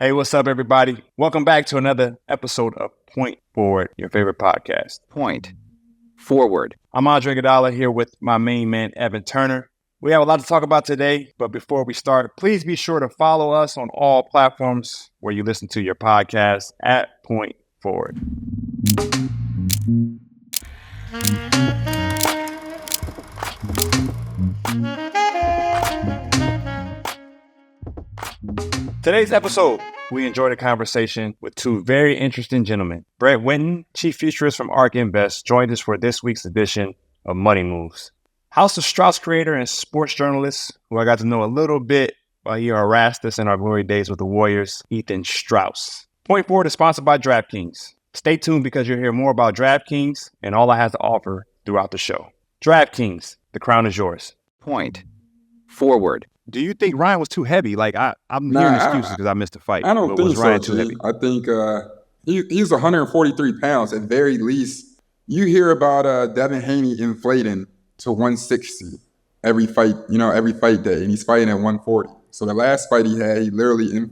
Hey, what's up, everybody? Welcome back to another episode of Point Forward, your favorite podcast. Point Forward. I'm Andre Iguodala here with my main man, Evan Turner. We have a lot to talk about today, but before we start, please be sure to follow us on all platforms where you listen to your podcast at Point Forward. Today's episode, we enjoyed a conversation with two very interesting gentlemen. Brett Winton, Chief Futurist from ARK Invest, joined us for this week's edition of Money Moves. House of Strauss creator and sports journalist, who I got to know a little bit while he harassed us in our glory days with the Warriors, Ethan Strauss. Point Forward is sponsored by DraftKings. Stay tuned because you'll hear more about DraftKings and all it has to offer throughout the show. DraftKings, the crown is yours. Point Forward. Do you think Ryan was too heavy? Like, I'm hearing excuses because I missed the fight. I don't think was Ryan so, too heavy? I think he's 143 pounds. At very least, you hear about Devin Haney inflating to 160 every fight day, and he's fighting at 140. So the last fight he had, he literally,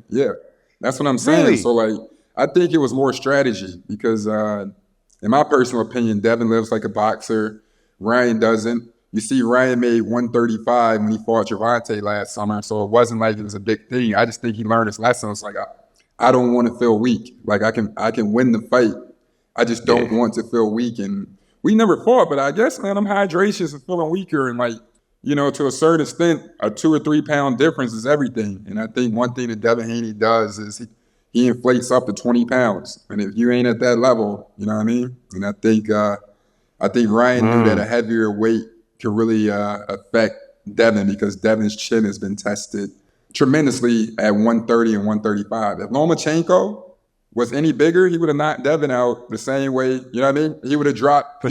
that's what I'm saying. Really? So, like, I think it was more strategy because, in my personal opinion, Devin lives like a boxer. Ryan doesn't. You see, Ryan made 135 when he fought Gervonta last summer, so it wasn't like it was a big thing. I just think he learned his lesson. It's like, I don't want to feel weak. Like, I can win the fight. I just don't want to feel weak. And we never fought, but I guess, man, I'm hydracious and feeling weaker. And, like, to a certain extent, a 2 or 3 pound difference is everything. And I think one thing that Devin Haney does is he inflates up to 20 pounds. And if you ain't at that level, you know what I mean? And I think Ryan knew that a heavier weight could really affect Devin because Devin's chin has been tested tremendously at 130 and 135. If Lomachenko was any bigger, he would have knocked Devin out the same way. You know what I mean? He would have dropped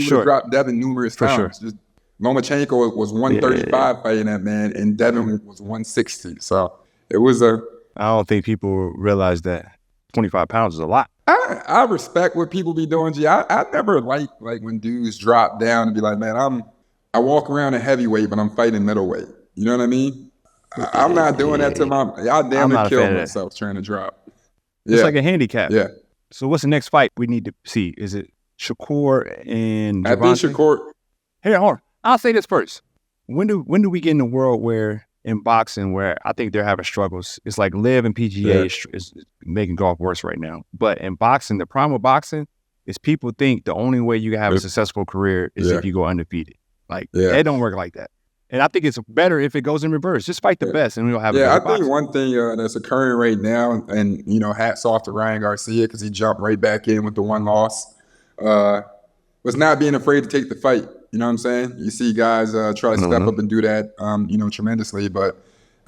Devin numerous times. Just Lomachenko was 135 fighting that man, and Devin was 160. So it was I don't think people realize that 25 pounds is a lot. I respect what people be doing. I never like when dudes drop down and be like, man, I walk around a heavyweight, but I'm fighting middleweight. You know what I mean? I'm not doing that to y'all damn near kill myself trying to drop. It's like a handicap. Yeah. So what's the next fight we need to see? Is it Shakur and Gervonta? I think Shakur. Hey, hold on. I'll say this first. When do we get in a world where in boxing where I think they're having struggles? It's like Liv and PGA is making golf worse right now. But in boxing, the problem with boxing is people think the only way you can have a successful career is if you go undefeated. Like, it don't work like that. And I think it's better if it goes in reverse. Just fight the best and we'll have I think one thing that's occurring right now, and, hats off to Ryan Garcia because he jumped right back in with the one loss, was not being afraid to take the fight. You know what I'm saying? You see guys try to step up and do that, tremendously. But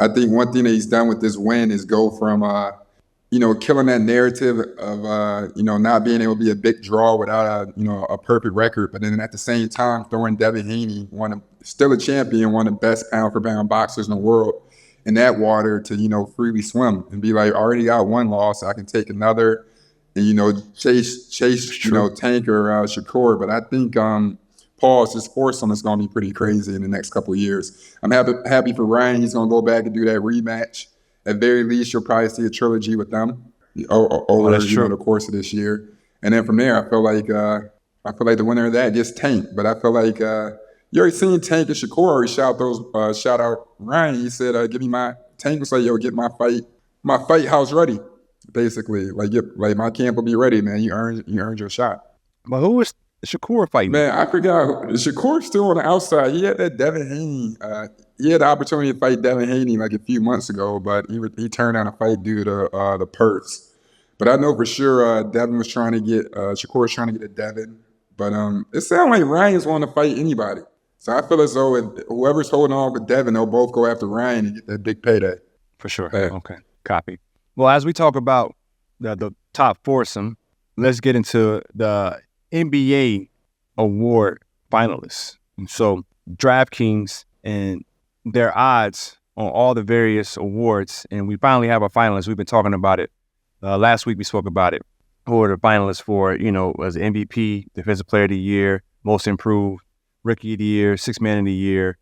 I think one thing that he's done with this win is go from, killing that narrative of, not being able to be a big draw without a perfect record. But then at the same time, throwing Devin Haney, still a champion, one of the best pound for pound boxers in the world, in that water to, freely swim and be like, already got one loss, I can take another and, chase Tank or Shakur. But I think, this foursome is going to be pretty crazy in the next couple of years. I'm happy for Ryan. He's going to go back and do that rematch. At very least, you'll probably see a trilogy with them over the course of this year. And then from there, I feel like the winner of that gets Tank. But I feel like you already seen Tank and Shakur already shout out Ryan. He said, "Give me my Tank." Was like, "Yo, get my fight house ready." Basically, like my camp will be ready, man. You earned your shot. But who was Shakur fighting? Man, I forgot. Shakur's still on the outside. He had that Devin Haney. He had the opportunity to fight Devin Haney like a few months ago, but he turned down a fight due to the purse. But I know for sure Devin was trying to get Shakur was trying to get a Devin. But it sounds like Ryan's wanting to fight anybody. So I feel as though if whoever's holding on with Devin, they'll both go after Ryan and get that big payday. For sure. Yeah. Okay. Copy. Well, as we talk about the top foursome, let's get into the NBA award finalists. And so DraftKings and their odds on all the various awards, and we finally have a finalist. We've been talking about it. Last week we spoke about it. Who are the finalists for, as MVP, Defensive Player of the Year, Most Improved, Rookie of the Year, Sixth Man of the Year,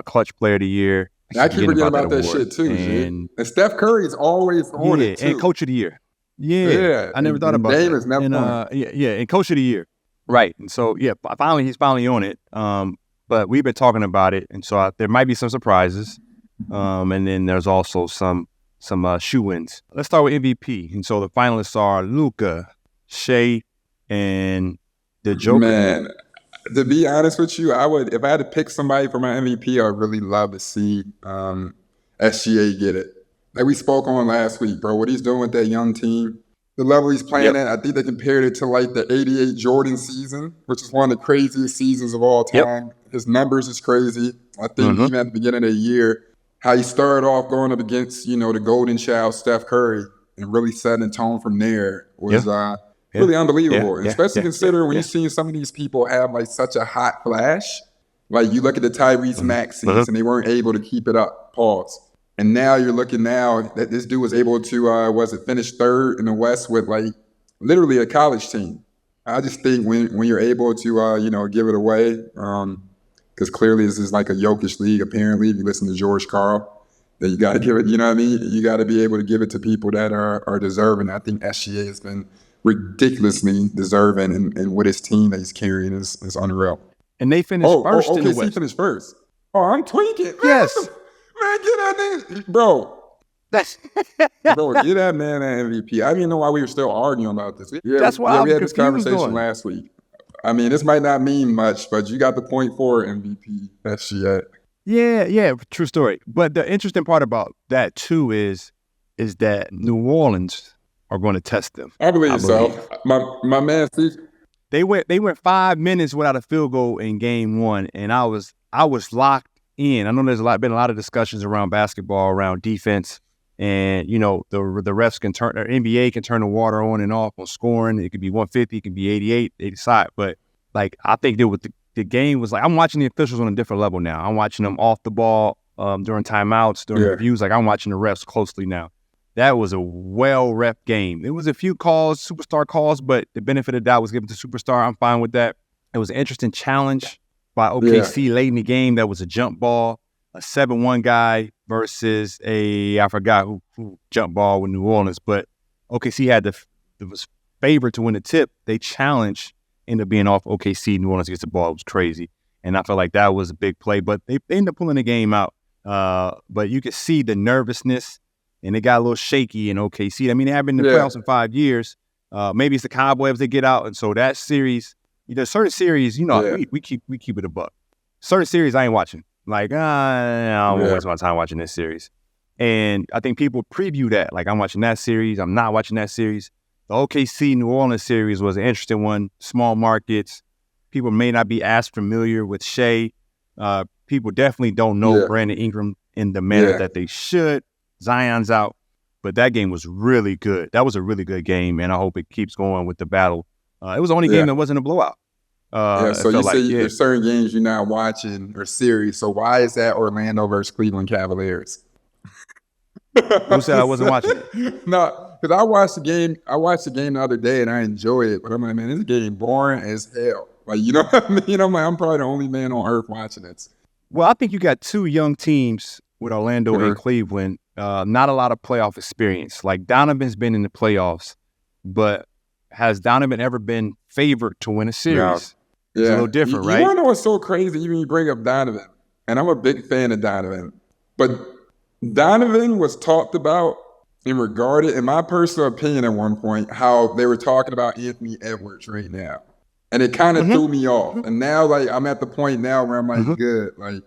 Clutch Player of the Year, I keep forgetting about that shit too, and Steph Curry is always on it too. And Coach of the Year. Yeah, I never thought about Dame that. is never on it. And Coach of the Year. Right. And so he's finally on it. But we've been talking about it, and so there might be some surprises. And then there's also some shoe-ins. Let's start with MVP. And so the finalists are Luka, Shea, and the Joker. Man, to be honest with you, I would, if I had to pick somebody for my MVP, I'd really love to see SGA get it. Like we spoke on last week, bro, what he's doing with that young team, the level he's playing at, I think they compared it to like the 88 Jordan season, which is one of the craziest seasons of all time. Yep. His numbers is crazy. I think even at the beginning of the year, how he started off going up against, the golden child, Steph Curry, and really setting a tone from there was really unbelievable. Especially considering when you're seeing some of these people have like such a hot flash. Like you look at the Tyrese Maxeys and they weren't able to keep it up. Pause. And now you're looking now that this dude was able to, finish third in the West with like literally a college team. I just think when you're able to, give it away, because clearly this is like a Jokic league, apparently, if you listen to George Karl, that you got to give it, you know what I mean? You got to be able to give it to people that are deserving. I think SGA has been ridiculously deserving, and with his team that he's carrying is unreal. And they finished first in the West. OKC finished first. Oh, I'm tweaking. Yes. Man, get that name. Bro. Bro, get that man an MVP. I didn't even know why we were still arguing about this. That's why we had this conversation last week. I mean, this might not mean much, but you got the point for MVP. That's shit. Yeah, true story. But the interesting part about that too is that New Orleans are going to test them. I believe so. My man, Steve. They went 5 minutes without a field goal in game one, and I was locked in. I know there's been a lot of discussions around basketball, around defense, and the refs can turn, or NBA can turn the water on and off on scoring. It could be 150, it could be 88, 85. But like I think the game was like, I'm watching the officials on a different level now. I'm watching them off the ball during timeouts, during reviews. Like I'm watching the refs closely now. That was a well-ref game. There was a few calls, superstar calls, but the benefit of the doubt was given to superstar. I'm fine with that. It was an interesting challenge by OKC late in the game. That was a jump ball, a 7-1 guy versus I forgot who jump ball with New Orleans. But OKC was favored to win the tip. They challenged, ended up being off OKC. New Orleans gets the ball. It was crazy. And I felt like that was a big play. But they ended up pulling the game out. But you could see the nervousness. And it got a little shaky in OKC. I mean, they haven't been in the playoffs in 5 years. Maybe it's the Cowboys they get out. And so that series, certain series, we keep it a buck. Certain series I ain't watching. Like, I don't waste my time watching this series. And I think people preview that. Like, I'm watching that series. I'm not watching that series. The OKC New Orleans series was an interesting one. Small markets. People may not be as familiar with Shea. People definitely don't know Brandon Ingram in the manner that they should. Zion's out, but that game was really good. That was a really good game, and I hope it keeps going with the battle. It was the only game that wasn't a blowout. So you say there's certain games you're not watching or series. So why is that Orlando versus Cleveland Cavaliers? Who said I wasn't watching it? No, because I watched the game. I watched the game the other day, and I enjoyed it. But I'm like, man, this game boring as hell. Like, you know what I mean? I'm like, I'm probably the only man on earth watching it. Well, I think you got two young teams with Orlando and Cleveland. Not a lot of playoff experience. Like Donovan's been in the playoffs, but has Donovan ever been favored to win a series? It's a little different, right? You want to know what's so crazy? Even you bring up Donovan, and I'm a big fan of Donovan, but Donovan was talked about and regarded, in my personal opinion at one point, how they were talking about Anthony Edwards right now. And it kind of threw me off. And now, like, I'm at the point now where I'm like, good. Like,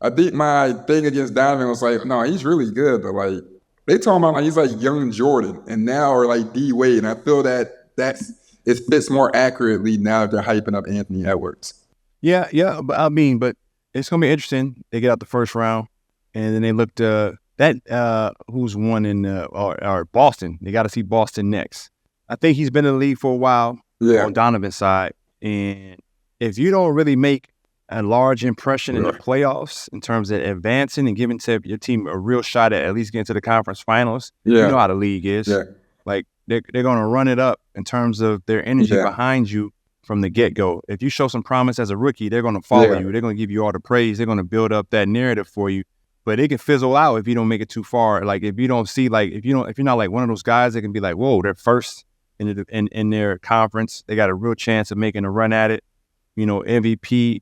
I think my thing against Donovan was like, no, he's really good, but like they talking about like he's like young Jordan and now or like D Wade, and I feel that it fits more accurately now that they're hyping up Anthony Edwards. Yeah, but it's gonna be interesting. They get out the first round, and then they looked who's won in or Boston. They got to see Boston next. I think he's been in the league for a while on Donovan's side, and if you don't really make a large impression in the playoffs in terms of advancing and giving to your team a real shot at least getting to the conference finals. You know how the league is. Like they're going to run it up in terms of their energy behind you from the get-go. If you show some promise as a rookie, they're going to follow you. They're going to give you all the praise. They're going to build up that narrative for you. but it can fizzle out if you don't make it too far. Like if you don't see, like if you're not like one of those guys that can be like, whoa, they're first in their conference. They got a real chance of making a run at it. MVP,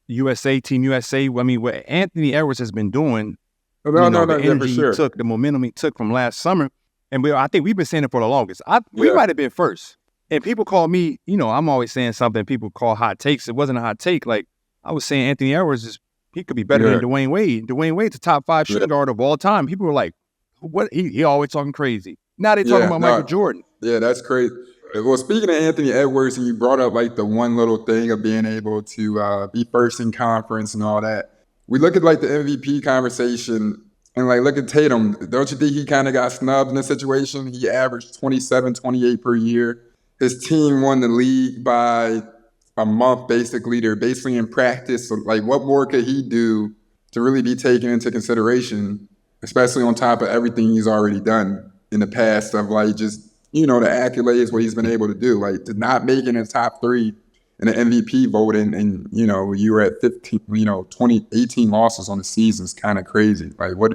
USA, Team USA. I mean, what Anthony Edwards has been doing, the energy he took, the momentum he took from last summer, and I think we've been saying it for the longest. We might have been first. And people call me, I'm always saying something people call hot takes. It wasn't a hot take. Like I was saying, Anthony Edwards he could be better than Dwayne Wade. Dwayne Wade's a top 5 shooting guard of all time. People were like, what? He always talking crazy. Now they're talking about Michael Jordan. Yeah, that's crazy. Well, speaking of Anthony Edwards, and you brought up like the one little thing of being able to be first in conference and all that. We look at like the MVP conversation and like look at Tatum. Don't you think he kind of got snubbed in this situation? He averaged 27, 28 per year. His team won the league by a month, basically. They're basically in practice. So, like, what more could he do to really be taken into consideration, especially on top of everything he's already done in the past of, like, just, the accolades, what he's been able to do. Like, to not make it in the top 3 in the MVP voting and, you were at 15, 18 losses on the season is kind of crazy. Like, what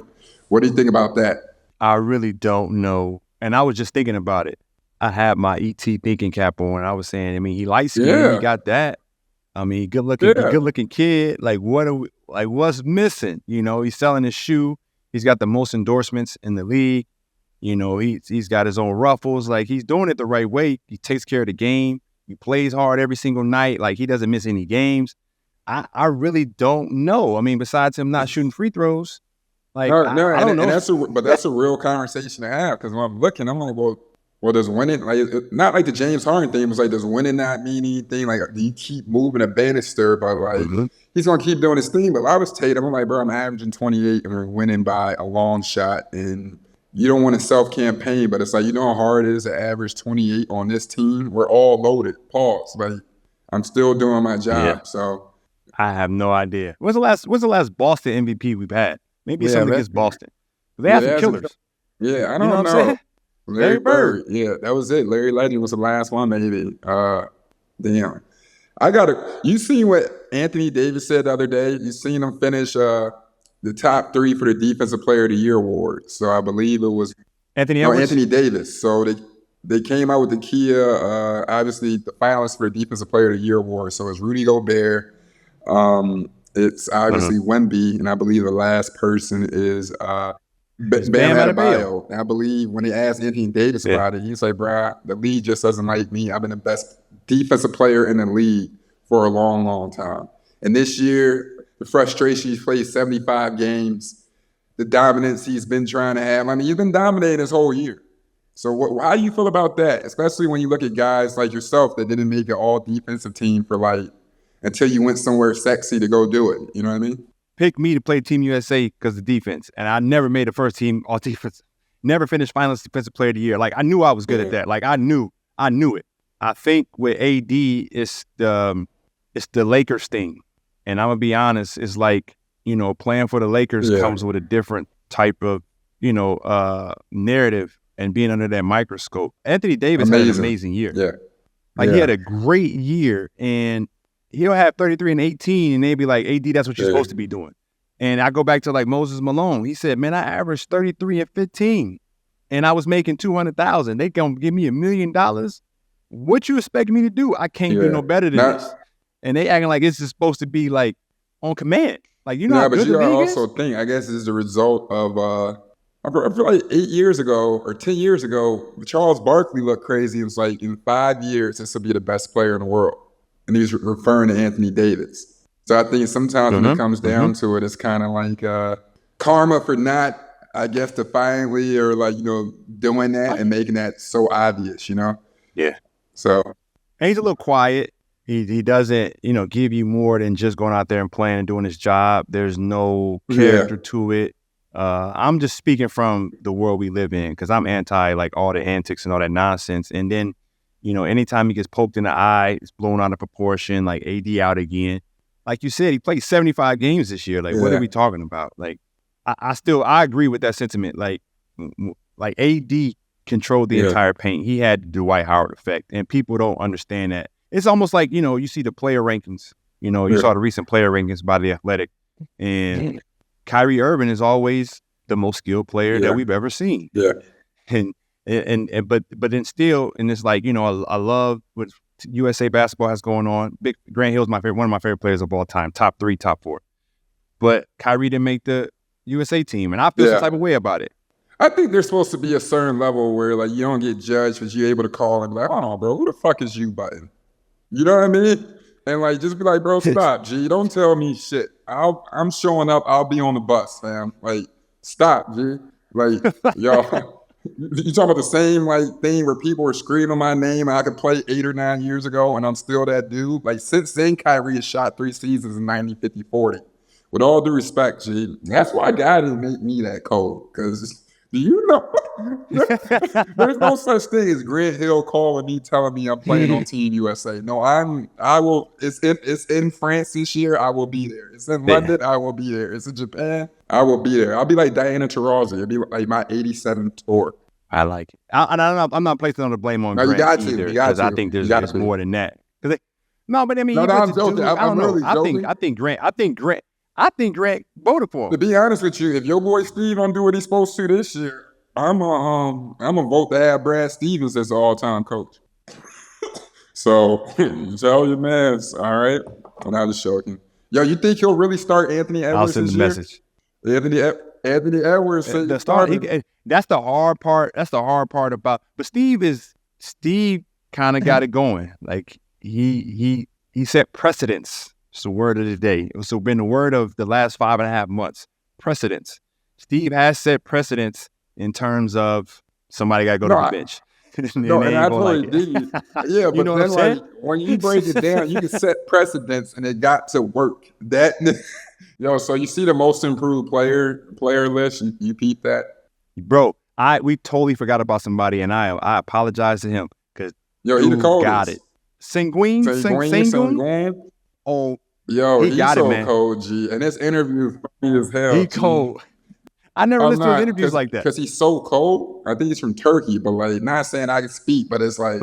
do you think about that? I really don't know. And I was just thinking about it. I had my ET thinking cap on. I was saying, I mean, he light skinned, he got that. I mean, good looking kid. Like, what's missing? He's selling his shoe. He's got the most endorsements in the league. He's got his own ruffles. Like, he's doing it the right way. He takes care of the game. He plays hard every single night. Like, he doesn't miss any games. I really don't know. I mean, besides him not shooting free throws, like, I don't know. And that's a real conversation to have, because when I'm looking, I'm like, well, does winning, like, not like the James Harden thing, was like, does winning not mean anything? Like, do you keep moving a banister? But, like, he's going to keep doing his thing. But if I was Tatum, I'm like, bro, I'm averaging 28 and we're winning by a long shot. And you don't want to self-campaign, but it's like, how hard it is to average 28 on this team? We're all loaded. Pause. Like, I'm still doing my job. Yeah. So I have no idea. When's the last Boston MVP we've had? Maybe it's something against Boston. They have some killers. Yeah, I don't know. Larry Bird. Yeah, that was it. Larry Legend was the last one, maybe. Damn. You seen what Anthony Davis said the other day? You seen him finish the top 3 for the Defensive Player of the Year award. So I believe it was Anthony Davis. So they came out with the Kia, obviously the finalists for the Defensive Player of the Year award. So it's Rudy Gobert. It's obviously Wemby, and I believe the last person is Bam Adebayo. I believe when they asked Anthony Davis about it, he's like, bro, the league just doesn't like me. I've been the best defensive player in the league for a long, long time. And this year, the frustration, he's played 75 games, the dominance he's been trying to have. I mean, he's been dominating this whole year. So how do you feel about that? Especially when you look at guys like yourself that didn't make an all-defensive team for, like, until you went somewhere sexy to go do it. You know what I mean? Pick me to play Team USA because of defense. And I never made a first team all defense. Never finished finalist defensive player of the year. Like, I knew I was good at that. Like, I knew it. I think with AD, it's the Lakers thing. And I'm going to be honest, it's like, playing for the Lakers comes with a different type of, narrative and being under that microscope. Anthony Davis had an amazing year. Yeah. He had a great year, and he'll have 33 and 18, and they'd be like, AD, that's what you're supposed to be doing. And I go back to, like, Moses Malone. He said, man, I averaged 33 and 15, and I was making $200,000. They gonna give me $1 million. What you expect me to do? I can't do no better than this. And they acting like it's just supposed to be, like, on command. Like, how good the league also think, I guess, is the result of, I feel like 8 years ago or 10 years ago, Charles Barkley looked crazy. It was like, in 5 years, this will be the best player in the world. And he was referring to Anthony Davis. So I think sometimes when it comes down to it, it's kind of like karma for not, I guess, defiantly or, like, doing that and making that so obvious, Yeah. So. And he's a little quiet. He doesn't, give you more than just going out there and playing and doing his job. There's no character to it. I'm just speaking from the world we live in, because I'm anti, like, all the antics and all that nonsense. And then, anytime he gets poked in the eye, it's blown out of proportion, like AD out again. Like you said, he played 75 games this year. Like, what are we talking about? Like, I agree with that sentiment. Like AD controlled the entire paint. He had the Dwight Howard effect, and people don't understand that. It's almost like, you see the player rankings. You saw the recent player rankings by The Athletic, and Kyrie Irving is always the most skilled player that we've ever seen. Yeah. But then still, and it's like, I love what USA basketball has going on. Grant Hill's one of my favorite players of all time, top 3, top 4. But Kyrie didn't make the USA team, and I feel some type of way about it. I think there's supposed to be a certain level where like you don't get judged, but you're able to call and be like, hold on, bro, who the fuck is you button? You know what I mean? And like just be like, bro, stop, G. Don't tell me shit. I'm showing up, I'll be on the bus, fam. Like, stop, G. Like, y'all. You talking about the same like thing where people were screaming my name and I could play 8 or 9 years ago and I'm still that dude? Like since then, Kyrie has shot 3 seasons in 90, 50, 40. With all due respect, G, that's why God didn't make me that cold. Because do you know there's no such thing as Grant Hill calling me telling me I'm playing on Team USA. No, I will. It's in France this year. I will be there. It's in London. I will be there. It's in Japan. I will be there. I'll be like Diana Taurasi. It'll be like my 87th tour. I like it. I'm not placing on the blame on Grant either, because I think there's more than that. No, but I mean, I'm joking. I'm really joking. I think Grant voted for him. To be honest with you, if your boy Steve don't do what he's supposed to this year, I'm a vote to have Brad Stevens as the all-time coach. So tell your mans, all right? And I'm just joking. Yo, you think he'll really start Anthony Edwards? I'll send the message. Anthony Edwards. That's the hard part. That's the hard part about. But Steve kind of got it going. Like he set precedents. It's the word of the day. It's been the word of the last 5.5 months. Precedents. Steve has set precedents in terms of somebody got to go to the bench. And I totally dig. Yeah, but then like when you break it down, you can set precedents, and it got to work. So you see the most improved player list. You peep that, bro. We totally forgot about somebody, and I apologize to him because he the coldest. Got it. Sengun. Oh, he's got so it, man. Cold, G. And this interview is funny as hell. He cold. I never listened to his interviews like that. Because he's so cold. I think he's from Turkey, but like, not saying I can speak, but it's like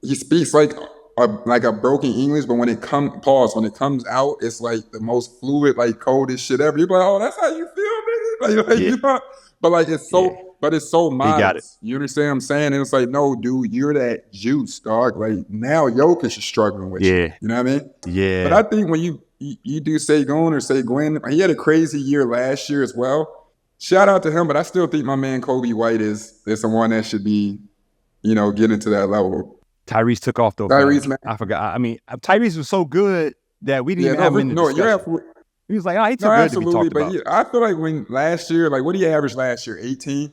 he speaks like a broken English, but when it comes out, it's like the most fluid, like coldest shit ever. You're like, oh, that's how you feel, nigga. You know? But like it's so. But it's so modest. He got it. You understand what I'm saying? And it's like, no, dude, you're that juice, dog. Like now Jokic is struggling with you. You know what I mean? Yeah. But I think when you do Sengun or Sengun, he had a crazy year last year as well. Shout out to him, but I still think my man Kobe White is someone that should be, getting to that level. Tyrese took off though. Tyrese, man. I forgot. I mean, Tyrese was so good that we didn't even have him in the discussion. You're absolutely. He was like, he took good to be talked about. I feel like when last year, like what did he average last year? 18?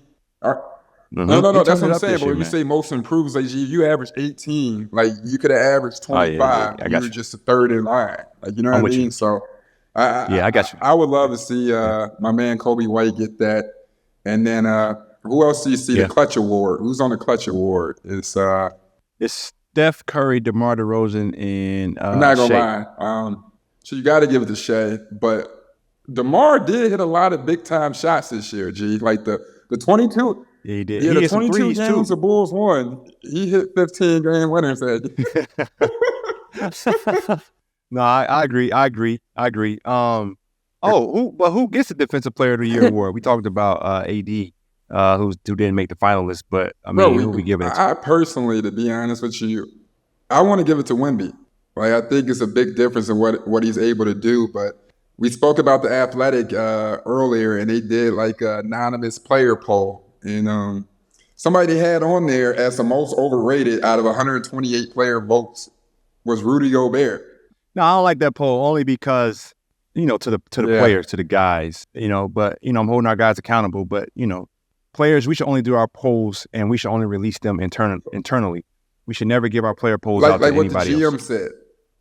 No, that's what I'm saying. But when you say most improved, like you average 18, like you could have averaged 25. You were just a third in line. Like, you know what I mean? So I got you. I would love to see my man Kobe White get that. And then who else do you see? The Clutch Award. Who's on the Clutch Award? It's Steph Curry, DeMar DeRozan, and I'm not gonna Shea. lie. So you got to give it to Shea, but DeMar did hit a lot of big time shots this year. G, like the 22. Yeah, he did. Yeah, the 22 games the Bulls won. He hit 15 game winners that year. No, I agree. Who gets the Defensive Player of the Year award? We talked about AD, who didn't make the finalists, but I mean, who we giving it to? I personally, to be honest with you, I want to give it to Wemby. Like, I think it's a big difference in what he's able to do. But we spoke about the Athletic earlier, and they did like an anonymous player poll, and somebody had on there as the most overrated out of 128 player votes was Rudy Gobert. No, I don't like that poll only because, to the players, to the guys, but, I'm holding our guys accountable. But, players, we should only do our polls and we should only release them internally. We should never give our player polls out to anybody else. Like what the GM said.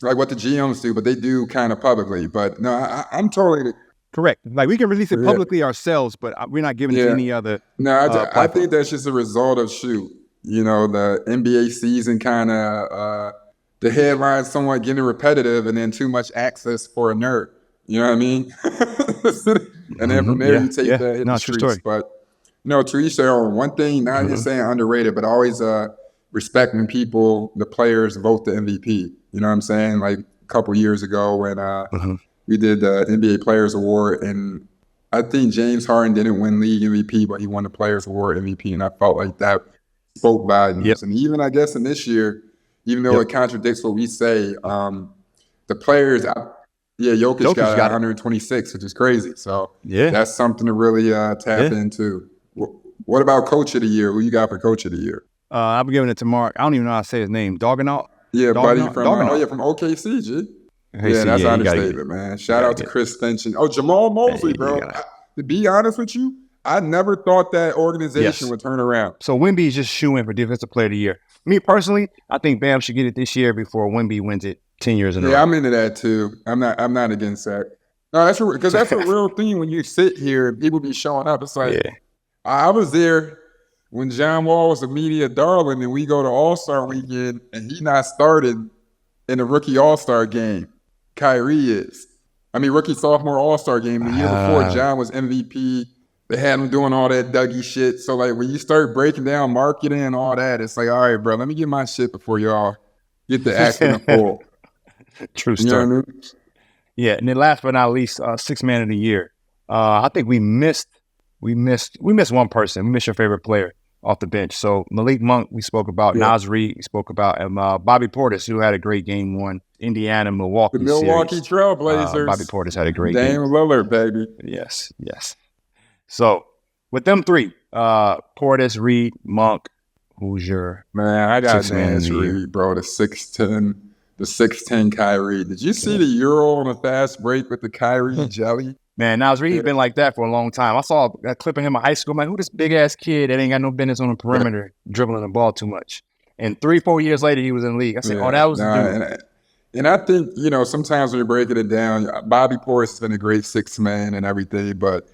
Like what the GMs do, but they do kind of publicly. But no, I'm totally correct. Like we can release it publicly ourselves, but we're not giving it to any other. No, I think that's just a result of the NBA season kind of the headlines somewhat getting repetitive, and then too much access for a nerd. You know what I mean? And then from there you take that in the streets. Story. But to each their own. One thing, not just saying underrated, but always respecting people, the players vote the MVP. You know what I'm saying? Like a couple years ago when we did the NBA Players Award, and I think James Harden didn't win league MVP, but he won the Players Award MVP, and I felt like that spoke volumes. Yep. And even, I guess, in this year, even though it contradicts what we say, the players, Jokic got 126, which is crazy. So that's something to really tap into. What about Coach of the Year? Who you got for Coach of the Year? I'm giving it to Mark. I don't even know how to say his name. Doganaut? Yeah, buddy from OKC, G. Yeah, that's an understatement, man. Shout out to Chris Finch. Oh, Jamal Mosley, bro. To be honest with you, I never thought that organization would turn around. So Wemby is just shoo-in for Defensive Player of the Year. Me personally, I think Bam should get it this year before Wemby wins it 10 years in a row. Yeah, I'm into that too. I'm not against that. No, because that's a real thing when you sit here and people be showing up. It's like I was there when John Wall was a media darling, and we go to All-Star Weekend, and he not started in the rookie All-Star game. Kyrie is. I mean, rookie sophomore All-Star game. The year before, John was MVP. They had him doing all that Dougie shit. So, like, when you start breaking down marketing and all that, it's like, all right, bro, let me get my shit before y'all get the act in the full. True story. You know what I mean? Yeah, and then last but not least, Sixth Man of the Year. I think we missed one person. We missed your favorite player off the bench. So Malik Monk, we spoke about. Naz Reid, we spoke about. And Bobby Portis, who had a great game one. Indiana, Milwaukee The Milwaukee series. Trailblazers. Bobby Portis had a great Dame game. Lillard, baby. Yes. So with them three, Portis, Reid, Monk, who's your man? I got Naz Reid, bro. The 6'10 Kyrie. Did you see the Euro on a fast break with the Kyrie jelly? Man, Naz Reid been like that for a long time. I saw a clip of him in high school. I'm like, who this big ass kid that ain't got no business on the perimeter dribbling the ball too much? And 3-4 years later, he was in the league. I said, that was the dude. And I think, sometimes when you're breaking it down, Bobby Portis has been a great sixth man and everything, but,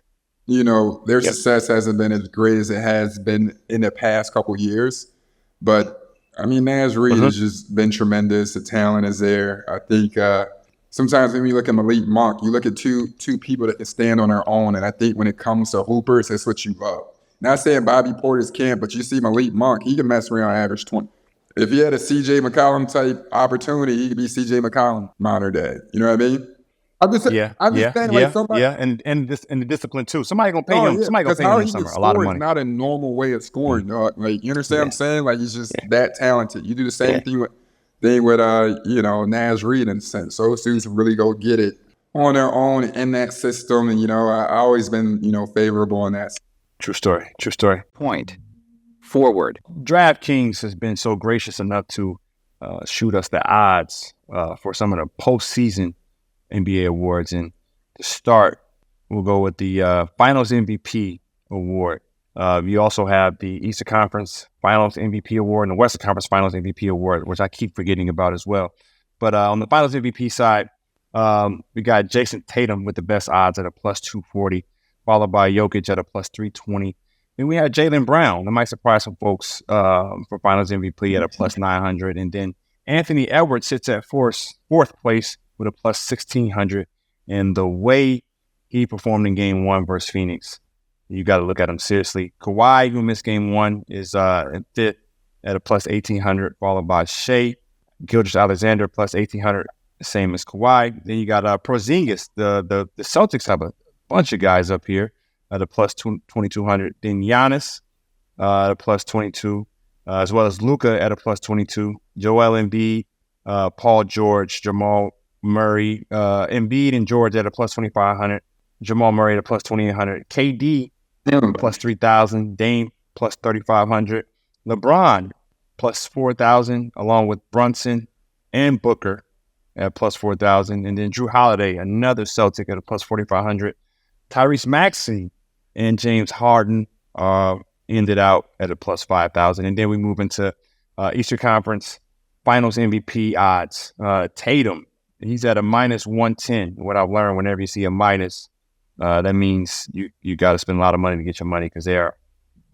their success hasn't been as great as it has been in the past couple years. But, I mean, Naz Reid has just been tremendous. The talent is there. I think sometimes when you look at Malik Monk, you look at two people that can stand on their own, and I think when it comes to hoopers, that's what you love. Not saying Bobby Portis can't, but you see Malik Monk, he can mess around average 20. If he had a C.J. McCollum type opportunity, he could be C.J. McCollum modern day. You know what I mean? I'm just saying, somebody. Yeah, and the discipline too. Somebody gonna pay him. Somebody gonna pay him this summer a lot of money. Not a normal way of scoring, dog. Like, you understand what I'm saying? Like, he's just that talented. You do the same thing with Naz Reid in a sense. So those dudes really go get it on their own in that system. And I always been favorable in that. True story. Point. Forward. DraftKings has been so gracious enough to shoot us the odds for some of the postseason NBA awards. And to start, we'll go with the Finals MVP award. You also have the Eastern Conference Finals MVP award and the Western Conference Finals MVP award, which I keep forgetting about as well. But on the Finals MVP side, we got Jason Tatum with the best odds at a plus 240, followed by Jokic at a plus 320. Then we had Jaylen Brown. That might surprise some folks for Finals MVP at a plus 900. And then Anthony Edwards sits at fourth place with a plus 1,600. And the way he performed in Game 1 versus Phoenix, you got to look at him seriously. Kawhi, who missed Game 1, is in fifth at a plus 1,800, followed by Shea Gilgeous-Alexander plus 1,800, same as Kawhi. Then you got Porzingis. The Celtics have a bunch of guys up here at a plus 2,200. Then Giannis at a plus 22, as well as Luka at a plus 22. Joel Embiid, Paul George, Jamal Murray, Embiid and George at a plus 2,500. Jamal Murray at a plus 2,800. KD plus 3,000. Dame plus 3,500. LeBron plus 4,000, along with Brunson and Booker at plus 4,000. And then Drew Holiday, another Celtic, at a plus 4,500. Tyrese Maxey and James Harden ended out at a plus 5,000. And then we move into Eastern Conference Finals MVP odds. Tatum, he's at a minus 110. What I've learned, whenever you see a minus, that means you got to spend a lot of money to get your money, because they are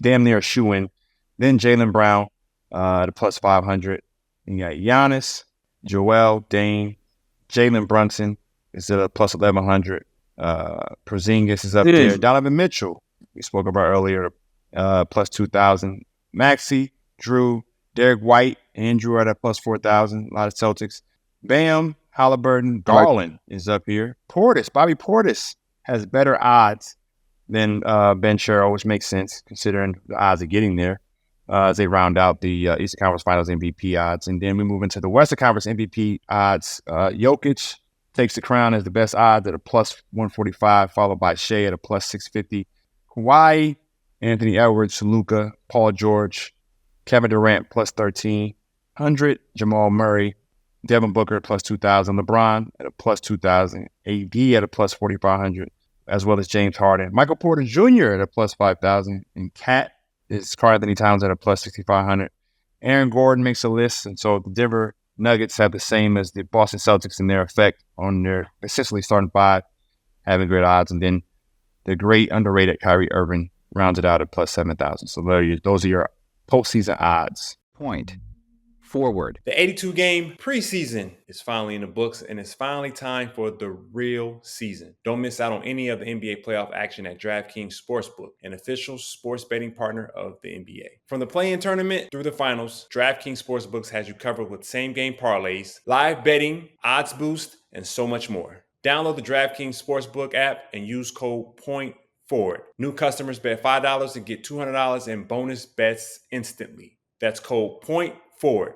damn near a shoe-in. Then Jaylen Brown at a plus 500. And you got Giannis, Joel, Dame, Jalen Brunson is at a plus 1,100. Porzingis is up there. Donovan Mitchell, we spoke about earlier, plus 2,000. Maxey, Drew, Derek White, Andrew at a plus 4,000. A lot of Celtics. Bam, Halliburton, Garland is up here. Bobby Portis has better odds then Ben Sherrill, which makes sense considering the odds of getting there as they round out the Eastern Conference Finals MVP odds. And then we move into the Western Conference MVP odds. Jokic takes the crown as the best odds at a plus 145, followed by Shea at a plus 650. Kawhi, Anthony Edwards, Luka, Paul George, Kevin Durant plus 1,300, Jamal Murray, Devin Booker plus 2,000, LeBron at a plus 2,000, AD at a plus 4,500, as well as James Harden. Michael Porter Jr. at a plus 5,000, and Cat is Karl Anthony Towns at a plus 6,500. Aaron Gordon makes a list, and so the Denver Nuggets have the same as the Boston Celtics in their effect on their essentially starting five, having great odds, and then the great underrated Kyrie Irving rounds it out at plus 7,000. So those are your postseason odds. Point. Forward. The 82-game preseason is finally in the books, and it's finally time for the real season. Don't miss out on any of the NBA playoff action at DraftKings Sportsbook, an official sports betting partner of the NBA. From the play-in tournament through the finals, DraftKings Sportsbooks has you covered with same-game parlays, live betting, odds boost, and so much more. Download the DraftKings Sportsbook app and use code POINTFORWARD. New customers bet $5 and get $200 in bonus bets instantly. That's code POINTFORWARD.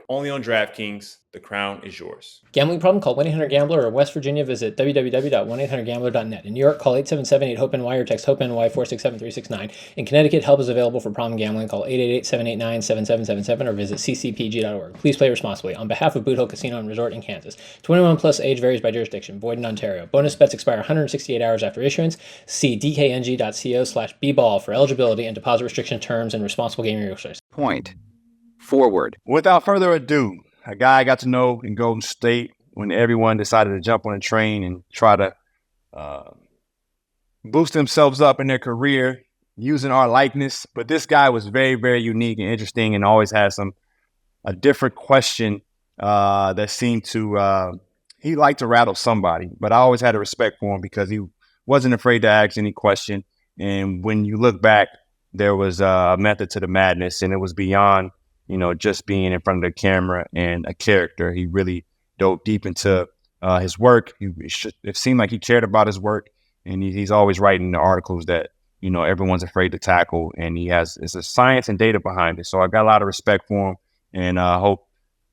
Only on DraftKings. The crown is yours. Gambling problem? Call 1-800-GAMBLER, or in West Virginia, visit www.1800gambler.net. In New York, call 877-8-HOPE-NY or text HOPE-NY 467-369. In Connecticut, help is available for problem gambling. Call 888-789-7777 or visit ccpg.org. Please play responsibly. On behalf of Boot Hill Casino and Resort in Kansas. 21 plus, age varies by jurisdiction. Void in Ontario. Bonus bets expire 168 hours after issuance. See dkng.co/bball for eligibility and deposit restriction terms and responsible gaming resources. Point. Forward. Without further ado, a guy I got to know in Golden State when everyone decided to jump on a train and try to boost themselves up in their career using our likeness. But this guy was very, very unique and interesting and always had a different question that seemed to, he liked to rattle somebody. But I always had a respect for him because he wasn't afraid to ask any question. And when you look back, there was a method to the madness, and it was beyond just being in front of the camera and a character. He really dove deep into his work. It seemed like he cared about his work, and he's always writing the articles that, everyone's afraid to tackle, and it's a science and data behind it. So I got a lot of respect for him, and I hope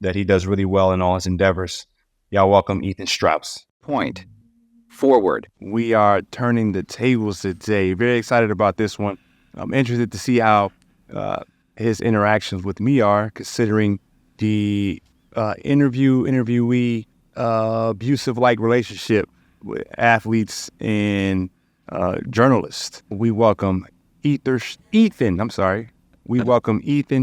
that he does really well in all his endeavors. Y'all welcome Ethan Strauss. Point. Forward. We are turning the tables today. Very excited about this one. I'm interested to see how his interactions with me are, considering the interviewee abusive-like relationship with athletes and journalists. We welcome Ethan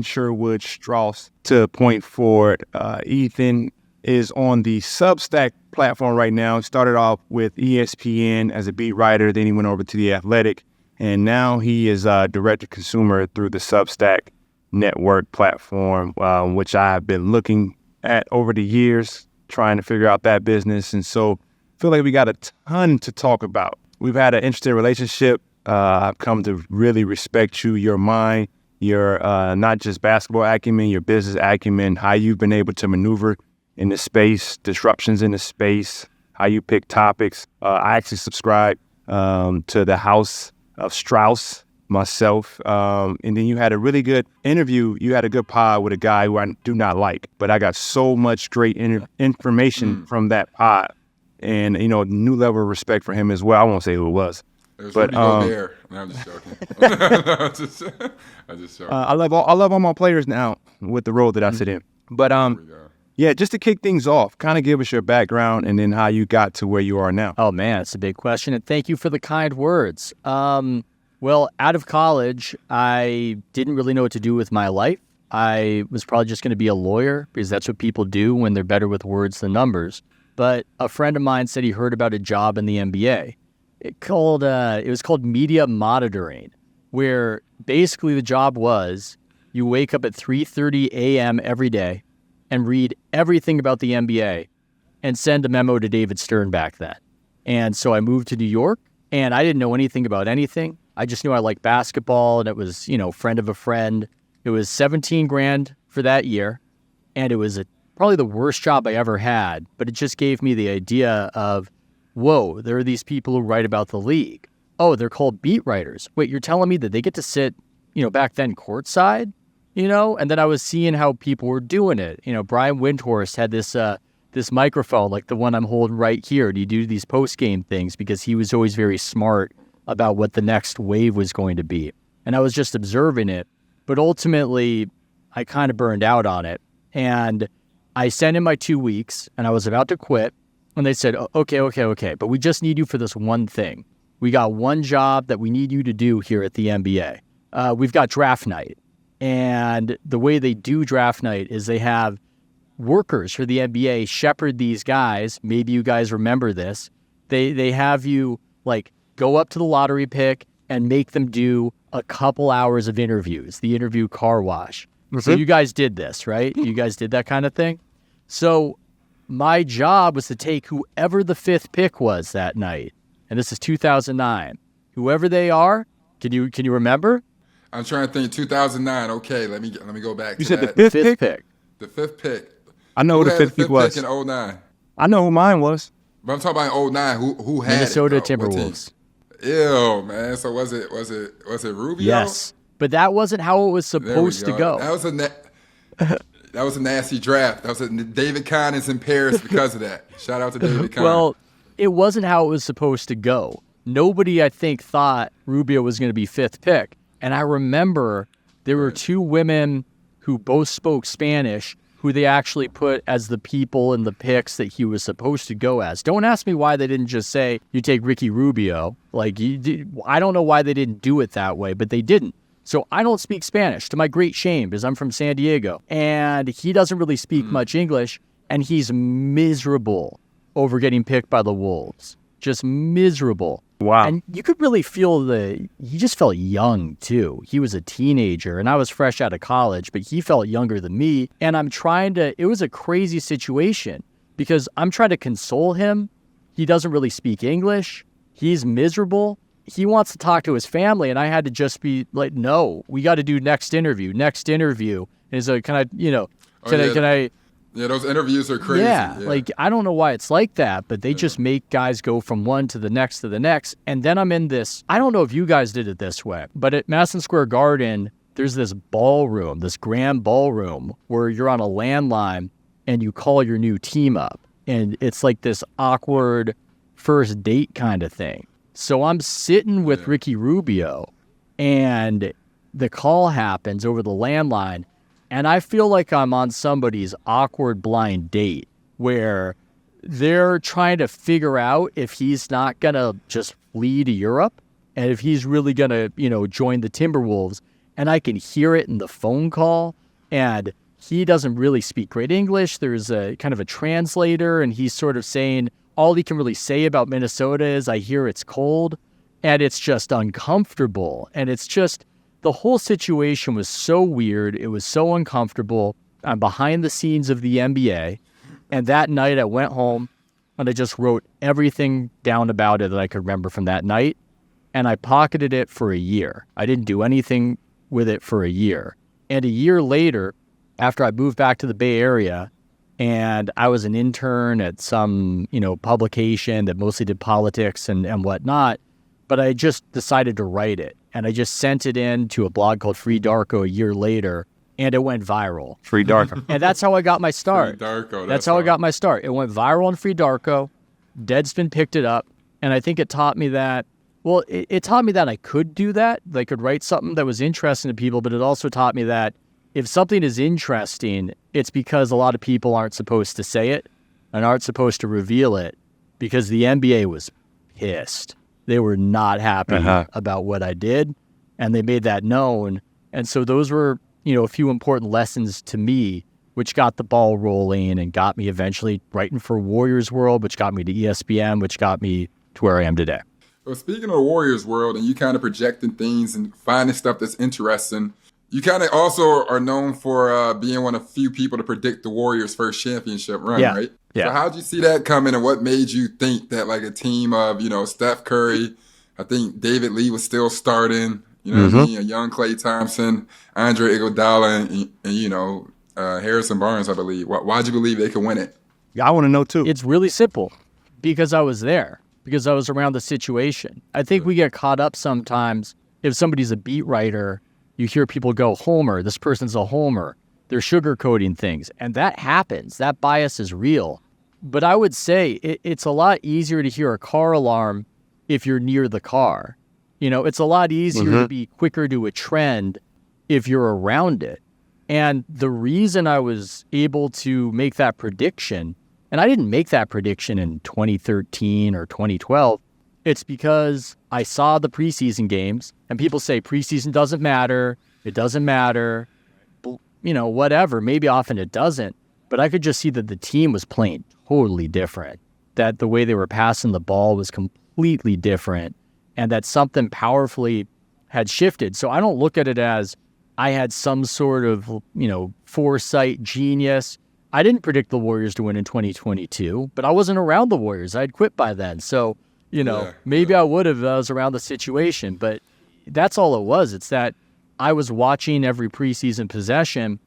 Sherwood Strauss to Point Forward. Ethan is on the Substack platform right now. Started off with ESPN as a beat writer, then he went over to The Athletic, and now he is direct-to-consumer through the Substack network platform, which I have been looking at over the years, trying to figure out that business. And so I feel like we got a ton to talk about. We've had an interesting relationship. I've come to really respect you, your mind, your not just basketball acumen, your business acumen, how you've been able to maneuver in the space, disruptions in the space, how you pick topics. I actually subscribe to the House of Strauss myself. And then you had a really good interview. You had a good pod with a guy who I do not like, but I got so much great information from that pod, and new level of respect for him as well. I won't say who it was. But there. No, I'm just joking. I'm just joking. I love all my players now with the role that I sit in. But yeah, just to kick things off, kind of give us your background and then how you got to where you are now. Oh man, it's a big question, and thank you for the kind words. Well, out of college, I didn't really know what to do with my life. I was probably just going to be a lawyer because that's what people do when they're better with words than numbers. But a friend of mine said he heard about a job in the NBA. It was called media monitoring, where basically the job was you wake up at 3:30 a.m. every day and read everything about the NBA and send a memo to David Stern back then. And so I moved to New York, and I didn't know anything about anything. I just knew I liked basketball, and it was, friend of a friend. It was $17,000 for that year, and it was probably the worst job I ever had, but it just gave me the idea of, whoa, there are these people who write about the league. oh, they're called beat writers. Wait, you're telling me that they get to sit, back then courtside, And then I was seeing how people were doing it. Brian Windhorst had this microphone like the one I'm holding right here. Do you do these post-game things? Because he was always very smart about what the next wave was going to be. And I was just observing it. But ultimately, I kind of burned out on it. And I sent in my 2 weeks, and I was about to quit. And they said, okay, but we just need you for this one thing. We got one job that we need you to do here at the NBA. We've got draft night. And the way they do draft night is they have workers for the NBA shepherd these guys. Maybe you guys remember this. They have you go up to the lottery pick and make them do a couple hours of interviews, the interview car wash. Mm-hmm. So you guys did this, right? You guys did that kind of thing. So my job was to take whoever the 5th pick was that night. And this is 2009. Whoever they are, can you remember? I'm trying to think. 2009. Okay, let me go back. You to said that. the fifth pick. The 5th pick. I know who the fifth pick was. In 2009. I know who mine was. But I'm talking about in 2009. Who had Minnesota it? Timberwolves. Ew, man. So was it Rubio? Yes, but that wasn't how it was supposed to go. That was a nasty draft. That was David Kahn is in Paris because of that. Shout out to David Kahn. Well, it wasn't how it was supposed to go. Nobody, I think, thought Rubio was going to be 5th pick. And I remember there were 2 women who both spoke Spanish who they actually put as the people in the picks that he was supposed to go as. Don't ask me why they didn't just say, you take Ricky Rubio. I don't know why they didn't do it that way, but they didn't. So I don't speak Spanish, to my great shame, because I'm from San Diego. And he doesn't really speak much English, and he's miserable over getting picked by the Wolves. Just miserable. Wow. And you could really feel he just felt young too. He was a teenager and I was fresh out of college, but he felt younger than me. And it was a crazy situation because I'm trying to console him. He doesn't really speak English. He's miserable. He wants to talk to his family. And I had to just be like, no, we got to do next interview. And he's like, can I? Yeah, those interviews are crazy. Yeah, I don't know why it's like that, but they just make guys go from one to the next. And then I'm in this, I don't know if you guys did it this way, but at Madison Square Garden, there's this ballroom, this grand ballroom where you're on a landline and you call your new team up. And it's like this awkward first date kind of thing. So I'm sitting with Ricky Rubio and the call happens over the landline. And I feel like I'm on somebody's awkward blind date where they're trying to figure out if he's not going to just flee to Europe and if he's really going to, join the Timberwolves. And I can hear it in the phone call. And he doesn't really speak great English. There's a kind of a translator, and he's sort of saying all he can really say about Minnesota is, I hear it's cold. And it's just uncomfortable. And it's just... the whole situation was so weird. It was so uncomfortable. I'm behind the scenes of the NBA. And that night I went home and I just wrote everything down about it that I could remember from that night. And I pocketed it for a year. I didn't do anything with it for a year. And a year later, after I moved back to the Bay Area and I was an intern at some, publication that mostly did politics and whatnot, but I just decided to write it. And I just sent it in to a blog called Free Darko a year later, and it went viral. Free Darko. And that's how I got my start. Free Darko. That's how I got my start. It went viral on Free Darko. Deadspin picked it up, and I think it taught me that, it taught me that I could do that. I could write something that was interesting to people, but it also taught me that if something is interesting, it's because a lot of people aren't supposed to say it and aren't supposed to reveal it, because the NBA was pissed. They were not happy about what I did, and they made that known. And so those were, a few important lessons to me, which got the ball rolling and got me eventually writing for Warriors World, which got me to ESPN, which got me to where I am today. Well, speaking of the Warriors World and you kind of projecting things and finding stuff that's interesting, you kind of also are known for being one of the few people to predict the Warriors' first championship run, right? Yeah. So how'd you see that coming, and what made you think that a team of, Steph Curry, I think David Lee was still starting, what I mean? A young Klay Thompson, Andre Iguodala, and Harrison Barnes, I believe. Why'd you believe they could win it? Yeah, I want to know too. It's really simple, because I was there. because I was around the situation. I think we get caught up sometimes. If somebody's a beat writer, you hear people go, homer, this person's a homer. They're sugarcoating things. And that happens. That bias is real. But I would say it's a lot easier to hear a car alarm if you're near the car. It's a lot easier to be quicker to a trend if you're around it. And the reason I was able to make that prediction, and I didn't make that prediction in 2013 or 2012, it's because I saw the preseason games, and people say preseason doesn't matter, it doesn't matter, whatever. Maybe often it doesn't, but I could just see that the team was playing totally different, that the way they were passing the ball was completely different, and that something powerfully had shifted. So I don't look at it as I had some sort of, foresight genius. I didn't predict the Warriors to win in 2022, but I wasn't around the Warriors. I had quit by then. So, maybe I would have if I was around the situation, but that's all it was. It's that I was watching every preseason possession,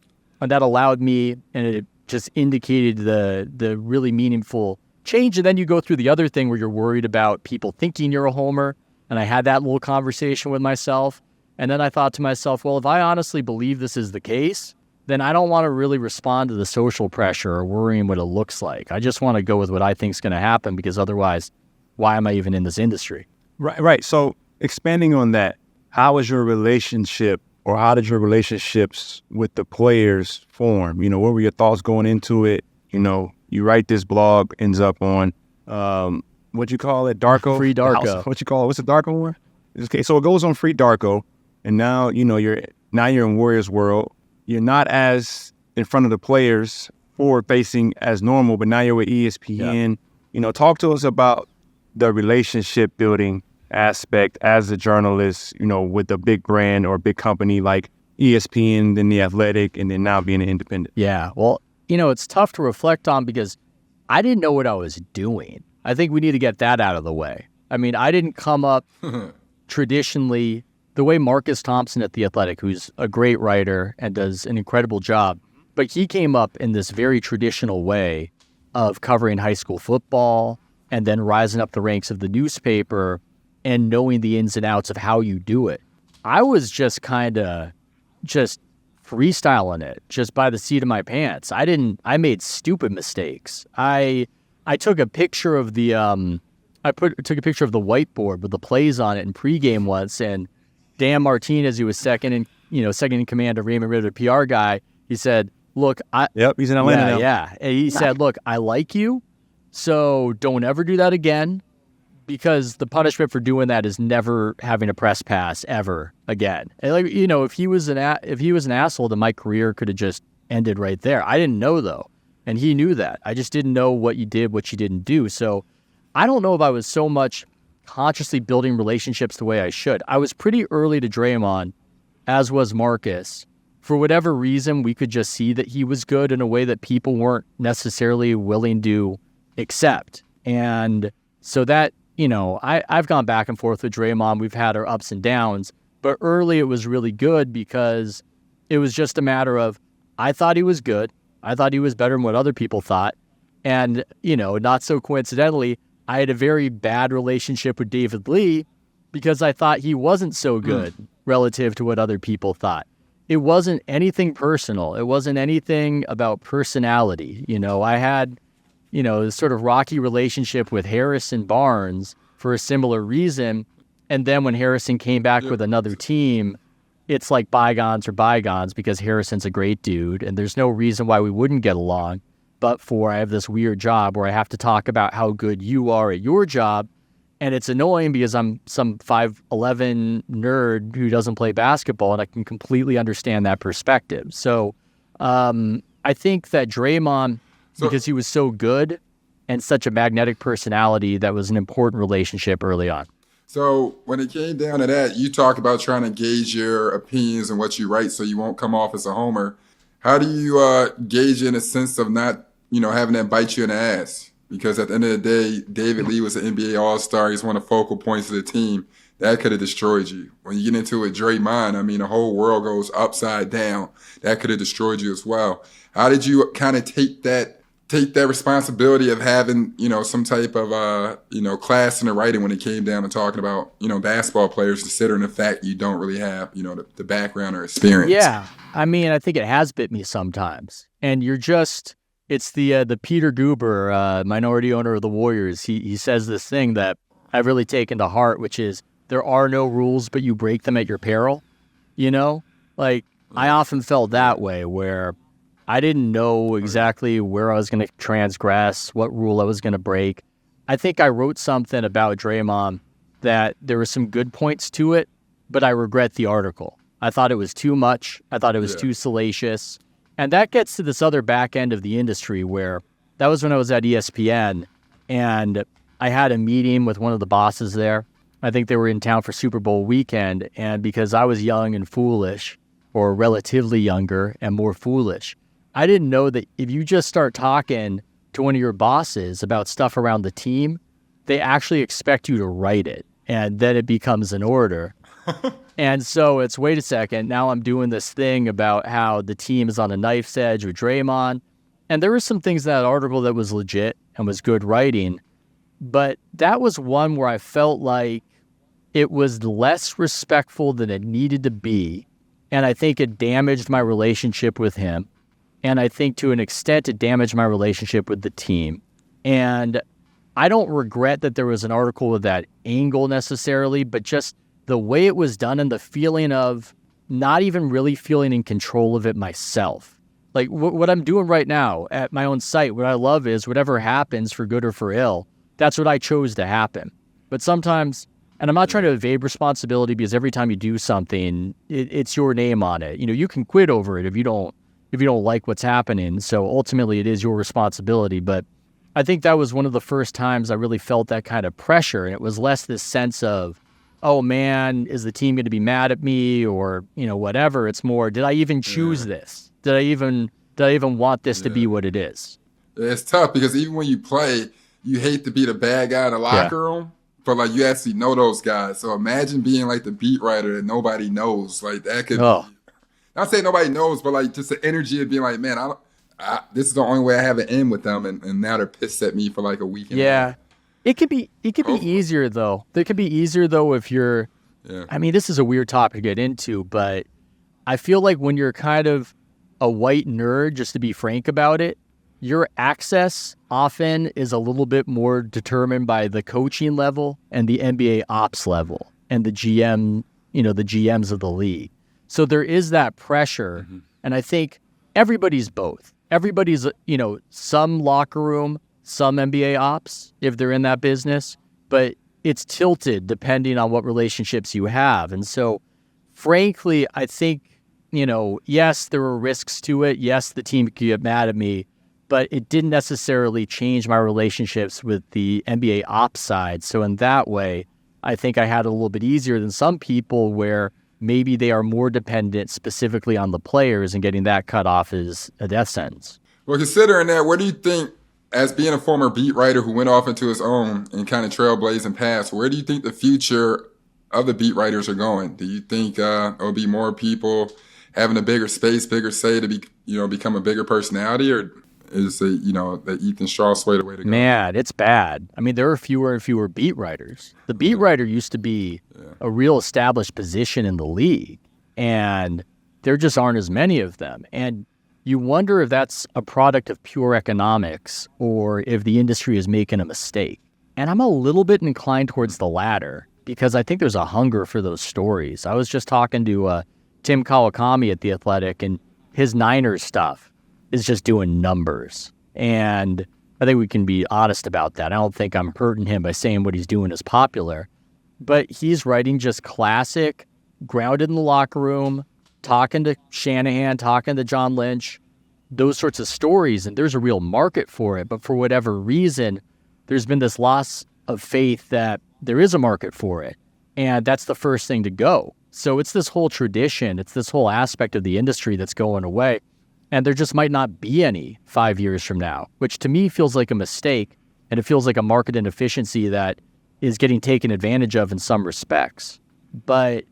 and that allowed me, and it just indicated the really meaningful change. And then you go through the other thing where you're worried about people thinking you're a homer. And I had that little conversation with myself. And then I thought to myself, well, if I honestly believe this is the case, then I don't want to really respond to the social pressure or worrying what it looks like. I just want to go with what I think is going to happen, because otherwise, why am I even in this industry? Right. So expanding on that, how is your relationship, or how did your relationships with the players form? What were your thoughts going into it? You write this blog, ends up on, what'd you call it? Darko? Free Darko. What you call it? What's the Darko one? Okay, so it goes on Free Darko, and now, you're in Warriors world. You're not as in front of the players, forward-facing as normal, but now you're with ESPN. Yeah. Talk to us about the relationship building aspect as a journalist, with a big brand or a big company like ESPN, then The Athletic, and then now being an independent. Yeah, well, it's tough to reflect on because I didn't know what I was doing. I think we need to get that out of the way. I mean, I didn't come up traditionally the way Marcus Thompson at The Athletic, who's a great writer and does an incredible job, but he came up in this very traditional way of covering high school football and then rising up the ranks of the newspaper and knowing the ins and outs of how you do it. I was just kind of freestyling it just by the seat of my pants. I made stupid mistakes. I took a picture of the took a picture of the whiteboard with the plays on it in pregame once, and Dan Martinez, who was second in command of Raymond Ritter, PR guy, he said, "Look, he's in Atlanta now." Yeah. And he said, "Look, I like you, so don't ever do that again, because the punishment for doing that is never having a press pass ever again." And if he was an asshole, then my career could have just ended right there. I didn't know though, and he knew that. I just didn't know what you did, what you didn't do. So I don't know if I was so much consciously building relationships the way I should. I was pretty early to Draymond, as was Marcus. For whatever reason, we could just see that he was good in a way that people weren't necessarily willing to accept. And so that, I've gone back and forth with Draymond. We've had our ups and downs, but early it was really good because it was just a matter of, I thought he was good. I thought he was better than what other people thought. And, not so coincidentally, I had a very bad relationship with David Lee because I thought he wasn't so good relative to what other people thought. It wasn't anything personal. It wasn't anything about personality. I had, this sort of rocky relationship with Harrison Barnes for a similar reason. And then when Harrison came back with another team, it's like bygones are bygones because Harrison's a great dude and there's no reason why we wouldn't get along. But I have this weird job where I have to talk about how good you are at your job. And it's annoying because I'm some 5'11" nerd who doesn't play basketball, and I can completely understand that perspective. So I think that Draymond, because he was so good and such a magnetic personality, that was an important relationship early on. So when it came down to that, you talk about trying to gauge your opinions and what you write so you won't come off as a homer. How do you gauge in a sense of not, having that bite you in the ass? Because at the end of the day, David Lee was an NBA All-Star. He's one of the focal points of the team. That could have destroyed you. When you get into it, Draymond, the whole world goes upside down. That could have destroyed you as well. How did you kind of take that take that responsibility of having, some type of, class in the writing when it came down to talking about, basketball players, considering the fact you don't really have, the background or experience. Yeah. I mean, I think it has bit me sometimes. And it's the Peter Guber, minority owner of the Warriors. He says this thing that I've really taken to heart, which is there are no rules, but you break them at your peril. Like I often felt that way where I didn't know exactly where I was going to transgress, what rule I was going to break. I think I wrote something about Draymond that there were some good points to it, but I regret the article. I thought it was too much. I thought it was too salacious. And that gets to this other back end of the industry where that was when I was at ESPN and I had a meeting with one of the bosses there. I think they were in town for Super Bowl weekend. And because I was young and foolish, or relatively younger and more foolish, I didn't know that if you just start talking to one of your bosses about stuff around the team, they actually expect you to write it. And then it becomes an order. And so it's, wait a second, now I'm doing this thing about how the team is on a knife's edge with Draymond. And there were some things in that article that was legit and was good writing. But that was one where I felt like it was less respectful than it needed to be. And I think it damaged my relationship with him. And I think to an extent it damaged my relationship with the team. And I don't regret that there was an article with that angle necessarily, but just the way it was done and the feeling of not even really feeling in control of it myself. Like what I'm doing right now at my own site, what I love is whatever happens for good or for ill, that's what I chose to happen. But sometimes, and I'm not trying to evade responsibility because every time you do something, it's your name on it. You can quit over it if you don't like what's happening. So ultimately it is your responsibility. But I think that was one of the first times I really felt that kind of pressure. And it was less this sense of, oh man, is the team going to be mad at me or, whatever. It's more, did I even choose this? Did I even want this to be what it is? It's tough because even when you play, you hate to be the bad guy in the locker room, but you actually know those guys. So imagine being like the beat writer that nobody knows. Like that could be, not saying nobody knows, but just the energy of being like, man, this is the only way I have an in with them. And now they're pissed at me for like a week. Yeah. It could be easier though. It could be easier though if you're, I mean, this is a weird topic to get into, but I feel like when you're kind of a white nerd, just to be frank about it, your access often is a little bit more determined by the coaching level and the NBA ops level and the GM, the GMs of the league. So there is that pressure. Mm-hmm. And I think everybody's both. Everybody's, some locker room, some NBA ops, if they're in that business, but it's tilted depending on what relationships you have. And so, frankly, I think, yes, there were risks to it. Yes, the team could get mad at me, but it didn't necessarily change my relationships with the NBA ops side. So in that way, I think I had it a little bit easier than some people where maybe they are more dependent specifically on the players and getting that cut off is a death sentence. Well, considering that, what do you think, as being a former beat writer who went off into his own and kind of trailblazing past, where do you think the future of the beat writers are going? Do you think there'll be more people having a bigger space, bigger say to be, become a bigger personality, or is the Ethan Strauss way the way to go? Man, it's bad. I mean, there are fewer and fewer beat writers. The beat writer used to be a real established position in the league, and there just aren't as many of them. And you wonder if that's a product of pure economics or if the industry is making a mistake. And I'm a little bit inclined towards the latter because I think there's a hunger for those stories. I was just talking to Tim Kawakami at The Athletic, and his Niners stuff is just doing numbers. And I think we can be honest about that. I don't think I'm hurting him by saying what he's doing is popular. But he's writing just classic, grounded in the locker room, talking to Shanahan, talking to John Lynch, those sorts of stories, and there's a real market for it. But for whatever reason, there's been this loss of faith that there is a market for it, and that's the first thing to go. So it's this whole tradition, it's this whole aspect of the industry that's going away, and there just might not be any 5 years from now, which to me feels like a mistake, and it feels like a market inefficiency that is getting taken advantage of in some respects. But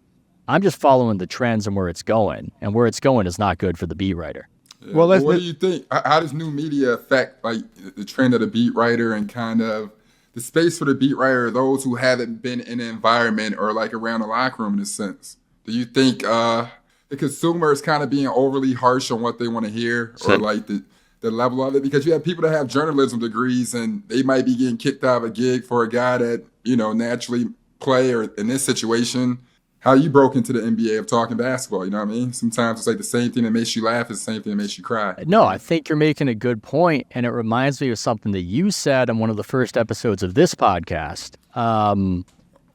I'm just following the trends and where it's going is not good for the beat writer. Yeah. Well, Well, what do you think? How does new media affect like the trend of the beat writer and kind of the space for the beat writer, those who haven't been in the environment or like around the locker room in a sense? Do you think the consumer is kind of being overly harsh on what they want to hear or like the level of it? Because you have people that have journalism degrees and they might be getting kicked out of a gig for a guy that, naturally play or in this situation. How you broke into the NBA of talking basketball, you know what I mean? Sometimes it's like the same thing that makes you laugh is the same thing that makes you cry. No, I think you're making a good point, and it reminds me of something that you said on one of the first episodes of this podcast. Oh,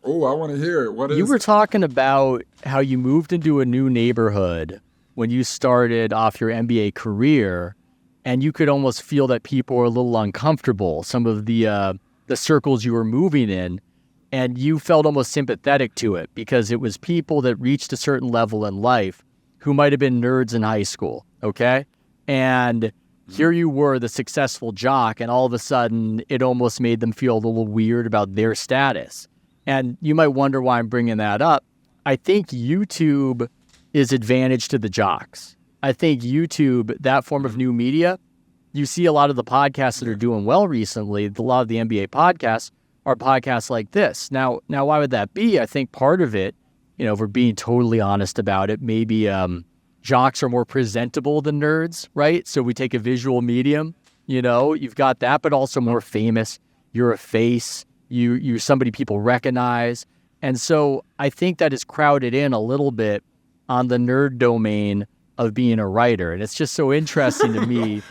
I want to hear it. What is You were talking about how you moved into a new neighborhood when you started off your NBA career, and you could almost feel that people were a little uncomfortable, some of the circles you were moving in. And you felt almost sympathetic to it because it was people that reached a certain level in life who might have been nerds in high school, okay? And here you were, the successful jock, and all of a sudden it almost made them feel a little weird about their status. And you might wonder why I'm bringing that up. I think YouTube is advantage to the jocks. I think YouTube, that form of new media, you see a lot of the podcasts that are doing well recently, a lot of the NBA podcasts, are podcasts like this. Now, why would that be? I think part of it, if we're being totally honest about it, maybe jocks are more presentable than nerds, right? So we take a visual medium, you've got that, but also more famous. You're a face. You're somebody people recognize. And so I think that is crowded in a little bit on the nerd domain of being a writer. And it's just so interesting to me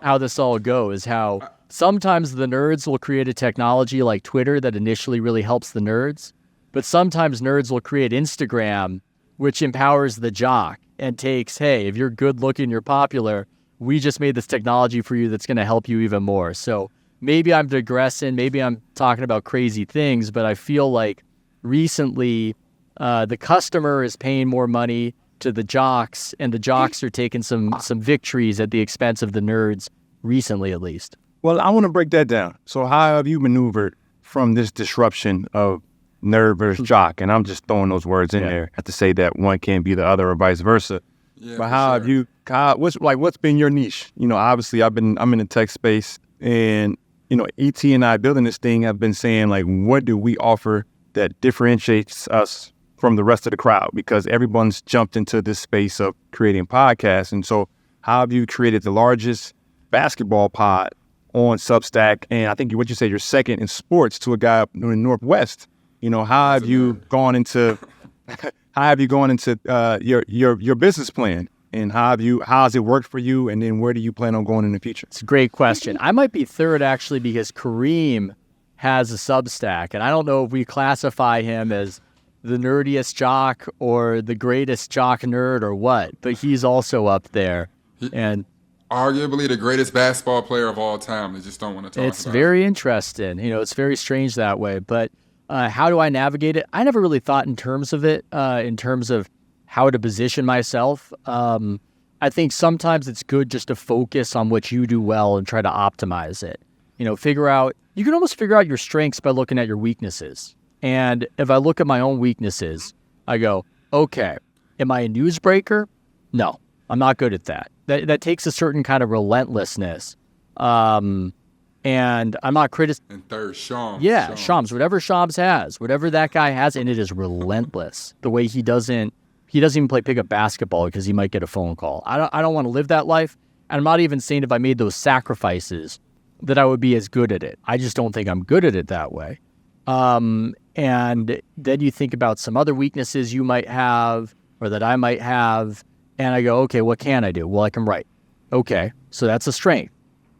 how this all goes, how sometimes the nerds will create a technology like Twitter that initially really helps the nerds, but sometimes nerds will create Instagram, which empowers the jock and takes, hey, if you're good looking, you're popular, we just made this technology for you that's going to help you even more. So maybe I'm digressing, maybe I'm talking about crazy things, but I feel like recently the customer is paying more money to the jocks, and the jocks are taking some victories at the expense of the nerds, recently at least. Well, I want to break that down. So how have you maneuvered from this disruption of nerd versus jock? And I'm just throwing those words in there. I have to say that one can't be the other or vice versa. Yeah, but how have you, what's been your niche? Obviously I'm in the tech space, and, ET and I building this thing, I've been saying, like, what do we offer that differentiates us from the rest of the crowd? Because everyone's jumped into this space of creating podcasts. And so how have you created the largest basketball pod on Substack, and I think what you said, you're second in sports to a guy up in the Northwest. How have you gone into your business plan, and how has it worked for you, and then where do you plan on going in the future? It's a great question. I might be third actually because Kareem has a Substack, and I don't know if we classify him as the nerdiest jock or the greatest jock nerd or what, but he's also up there, and arguably the greatest basketball player of all time. They just don't want to talk about it. It's very interesting. It's very strange that way. But how do I navigate it? I never really thought in terms of it, in terms of how to position myself. I think sometimes it's good just to focus on what you do well and try to optimize it. You can almost figure out your strengths by looking at your weaknesses. And if I look at my own weaknesses, I go, okay, am I a newsbreaker? No, I'm not good at that. That takes a certain kind of relentlessness. And I'm not And third, Shams. Yeah, Shams. Whatever Shams has, whatever that guy has, and it is relentless. The way he doesn't even play pickup basketball because he might get a phone call. I don't want to live that life. And I'm not even saying if I made those sacrifices that I would be as good at it. I just don't think I'm good at it that way. And then you think about some other weaknesses you might have or that I might have. And I go, okay, what can I do? Well, I can write. Okay, so that's a strength.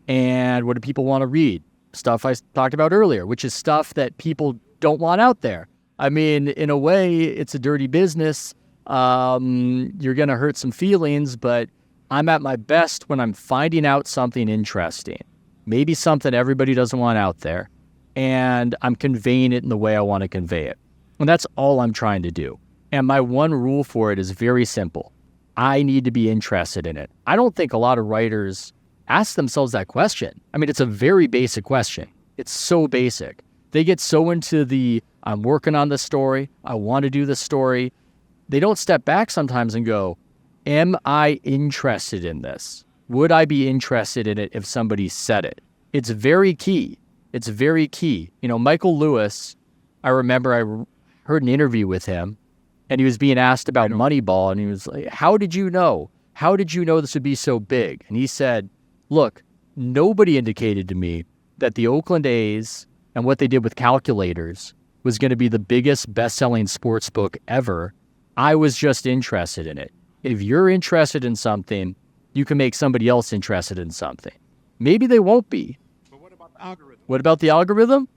And what do people want to read? Stuff I talked about earlier, which is stuff that people don't want out there. I mean, in a way, it's a dirty business. You're going to hurt some feelings, but I'm at my best when I'm finding out something interesting. Maybe something everybody doesn't want out there. And I'm conveying it in the way I want to convey it. And that's all I'm trying to do. And my one rule for it is very simple. I need to be interested in it. I don't think a lot of writers ask themselves that question. I mean, it's a very basic question. It's so basic. They get so into I'm working on this story, I want to do this story. They don't step back sometimes and go, am I interested in this? would I be interested in it if somebody said it? It's very key. It's very key. Michael Lewis, I remember I heard an interview with him, and he was being asked about Moneyball, and he was like, how did you know? How did you know this would be so big? And he said, look, nobody indicated to me that the Oakland A's and what they did with calculators was going to be the biggest best-selling sports book ever. I was just interested in it. If you're interested in something, you can make somebody else interested in something. Maybe they won't be. But what about the algorithm? What about the algorithm?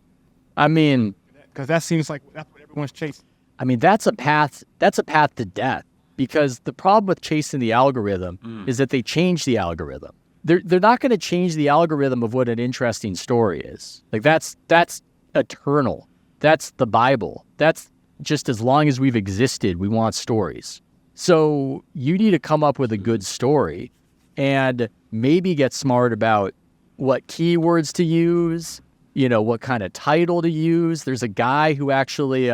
I mean, Because that seems like that's what everyone's chasing. that's a path to death, because the problem with chasing the algorithm is that they change the algorithm. They're not going to change the algorithm of what an interesting story is. Like that's eternal. That's the Bible. That's just as long as we've existed, we want stories. So you need to come up with a good story and maybe get smart about what keywords to use, what kind of title to use. There's a guy who actually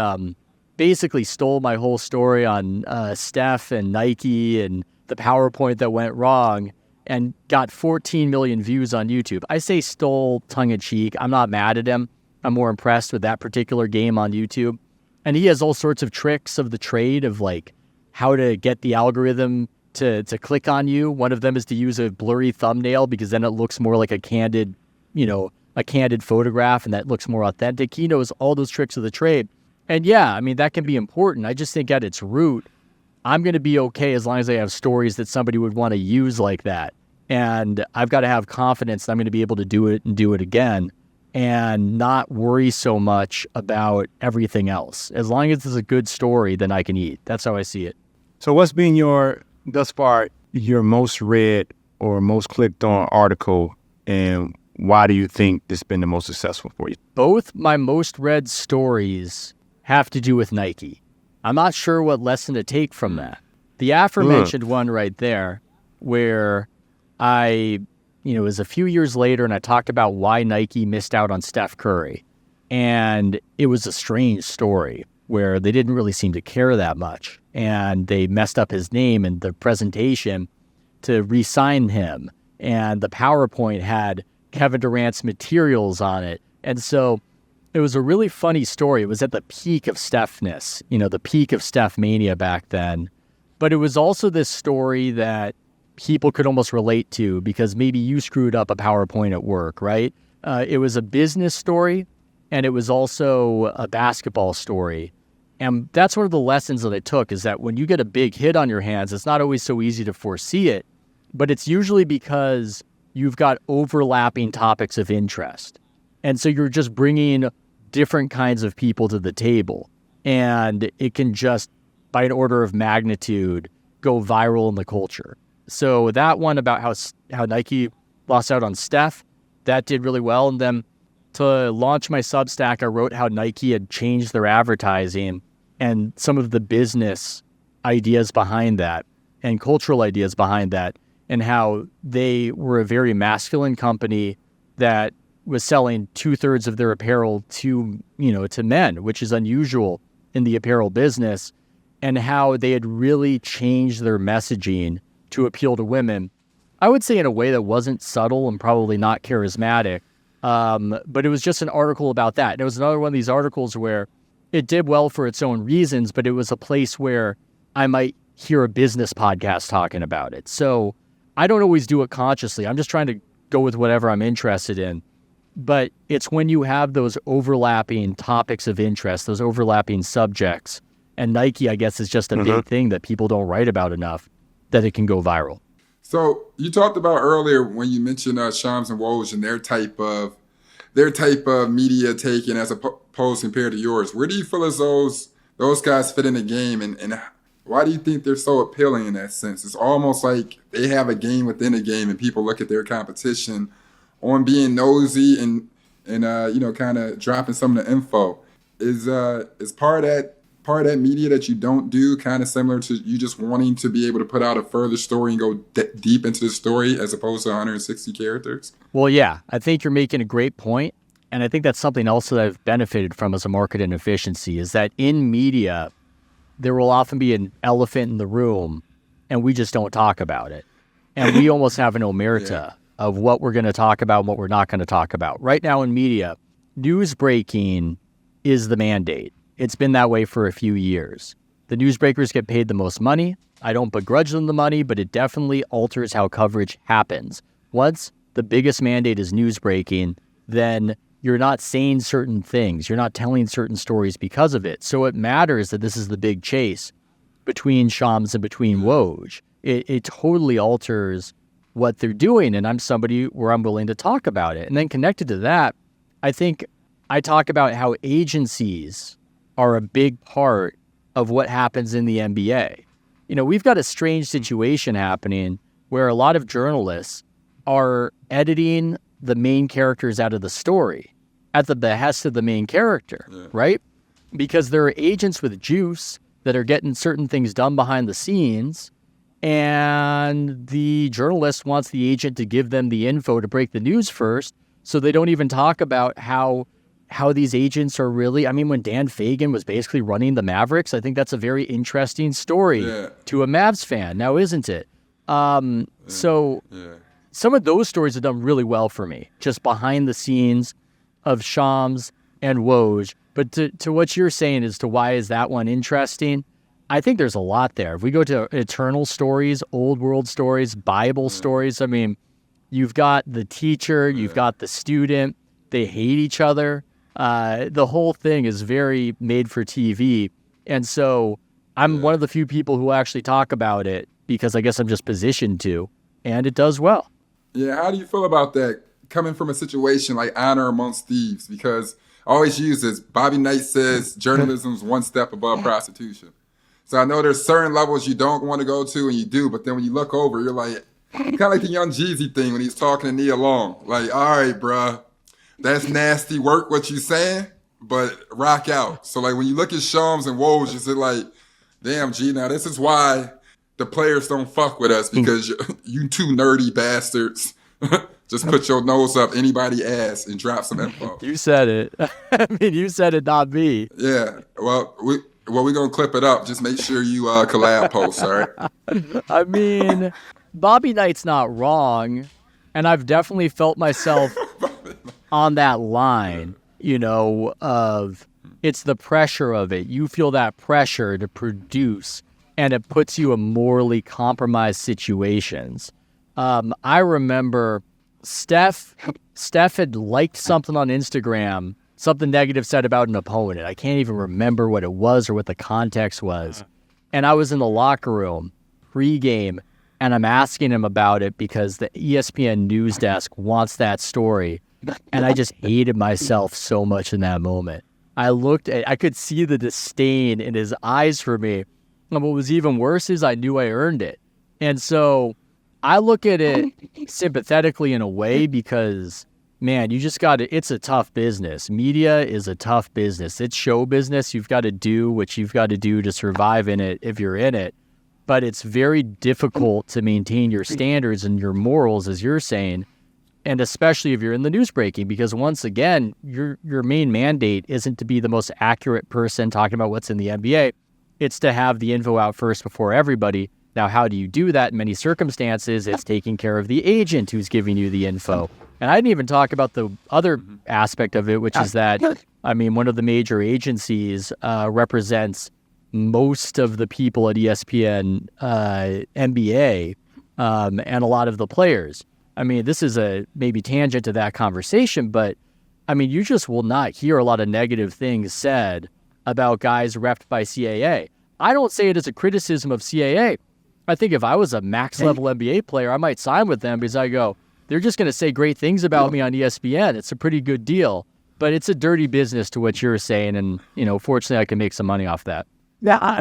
basically stole my whole story on Steph and Nike and the PowerPoint that went wrong and got 14 million views on YouTube. I say stole tongue-in-cheek. I'm not mad at him. I'm more impressed with that particular game on YouTube. And he has all sorts of tricks of the trade of like how to get the algorithm to click on you. One of them is to use a blurry thumbnail because then it looks more like a candid photograph and that looks more authentic. He knows all those tricks of the trade. And yeah, that can be important. I just think at its root, I'm going to be okay as long as I have stories that somebody would want to use like that. And I've got to have confidence that I'm going to be able to do it and do it again and not worry so much about everything else. As long as it's a good story, then I can eat. That's how I see it. So what's been thus far, your most read or most clicked on article, and why do you think this has been the most successful for you? Both my most read stories have to do with Nike. I'm not sure what lesson to take from that. The aforementioned one right there, where it was a few years later and I talked about why Nike missed out on Steph Curry. And it was a strange story where they didn't really seem to care that much. And they messed up his name in the presentation to re-sign him. And the PowerPoint had Kevin Durant's materials on it. And so it was a really funny story. It was at the peak of Stephness, the peak of Steph mania back then. But it was also this story that people could almost relate to because maybe you screwed up a PowerPoint at work, right? It was a business story and it was also a basketball story. And that's one of the lessons that I took is that when you get a big hit on your hands, it's not always so easy to foresee it, but it's usually because you've got overlapping topics of interest. And so you're just bringing different kinds of people to the table. And it can just, by an order of magnitude, go viral in the culture. So that one about how Nike lost out on Steph, that did really well. And then to launch my Substack, I wrote how Nike had changed their advertising and some of the business ideas behind that and cultural ideas behind that, and how they were a very masculine company that was selling 2/3 of their apparel to men, which is unusual in the apparel business, and how they had really changed their messaging to appeal to women. I would say in a way that wasn't subtle and probably not charismatic, but it was just an article about that. And it was another one of these articles where it did well for its own reasons, but it was a place where I might hear a business podcast talking about it. So I don't always do it consciously. I'm just trying to go with whatever I'm interested in. But it's when you have those overlapping topics of interest, those overlapping subjects, and Nike, I guess, is just a big thing that people don't write about enough, that it can go viral. So you talked about earlier when you mentioned Shams and Woj and their type of media taking as opposed compared to yours. Where do you feel as those guys fit in the game, and why do you think they're so appealing in that sense? It's almost like they have a game within a game, and people look at their competition on being nosy and kind of dropping some of the info. Is part of that media that you don't do kind of similar to you just wanting to be able to put out a further story and go deep into the story as opposed to 160 characters? Well, yeah, I think you're making a great point. And I think that's something else that I've benefited from as a marketer in efficiency is that in media, there will often be an elephant in the room and we just don't talk about it. and we almost have an omerta of what we're going to talk about and what we're not going to talk about. Right now in media, news breaking is the mandate. It's been that way for a few years. The newsbreakers get paid the most money. I don't begrudge them the money, but it definitely alters how coverage happens. Once the biggest mandate is news breaking, then you're not saying certain things. You're not telling certain stories because of it. So it matters that this is the big chase between Shams and between Woj. It totally alters what they're doing, and I'm somebody where I'm willing to talk about it. And then connected to that, I think I talk about how agencies are a big part of what happens in the NBA. You know, we've got a strange situation happening where a lot of journalists are editing the main characters out of the story at the behest of the main character, right? Because there are agents with juice that are getting certain things done behind the scenes, and the journalist wants the agent to give them the info to break the news first, so they don't even talk about how these agents are really... I mean, when Dan Fagan was basically running the Mavericks, I think that's a very interesting story to a Mavs fan, now isn't it? So some of those stories have done really well for me, just behind the scenes of Shams and Woj. But to what you're saying as to why is that one interesting, I think there's a lot there. If we go to eternal stories, old world stories, Bible stories, I mean, you've got the teacher, you've got the student, they hate each other. The whole thing is very made for TV. And so I'm one of the few people who actually talk about it because I guess I'm just positioned to, and it does well. Yeah, how do you feel about that coming from a situation like Honor Amongst Thieves? Because I always use this. Bobby Knight says journalism's one step above prostitution. So I know there's certain levels you don't want to go to and you do, but then when you look over, you're like, kind of like the Young Jeezy thing when he's talking to Nia Long. Like, all right, bruh, that's nasty work what you saying, but rock out. So like when you look at Shams and Woj, you say like, damn, G, now this is why the players don't fuck with us, because you two nerdy bastards just put your nose up anybody's ass and drop some info. You said it. I mean, you said it, not me. Yeah. Well, we're going to clip it up. Just make sure you collab post, all right? I mean, Bobby Knight's not wrong, and I've definitely felt myself on that line, you know, of it's the pressure of it. You feel that pressure to produce, and it puts you in morally compromised situations. I remember Steph had liked something on Instagram, something negative said about an opponent. I can't even remember what it was or what the context was. And I was in the locker room pregame, and I'm asking him about it because the ESPN news desk wants that story. And I just hated myself so much in that moment. I could see the disdain in his eyes for me. And what was even worse is I knew I earned it. And so I look at it sympathetically in a way because, man, you just got to, it's a tough business. Media is a tough business. It's show business. You've got to do what you've got to do to survive in it if you're in it. But it's very difficult to maintain your standards and your morals, as you're saying, and especially if you're in the news breaking, because once again, your main mandate isn't to be the most accurate person talking about what's in the NBA. It's to have the info out first before everybody. Now, how do you do that? In many circumstances, it's taking care of the agent who's giving you the info. And I didn't even talk about the other aspect of it, which is that, I mean, one of the major agencies represents most of the people at ESPN NBA and a lot of the players. I mean, this is a maybe tangent to that conversation, but I mean, you just will not hear a lot of negative things said about guys repped by CAA. I don't say it as a criticism of CAA. I think if I was a max level NBA player, I might sign with them because I go, they're just going to say great things about me on ESPN. It's a pretty good deal, but it's a dirty business to what you're saying. And, you know, fortunately I can make some money off that. I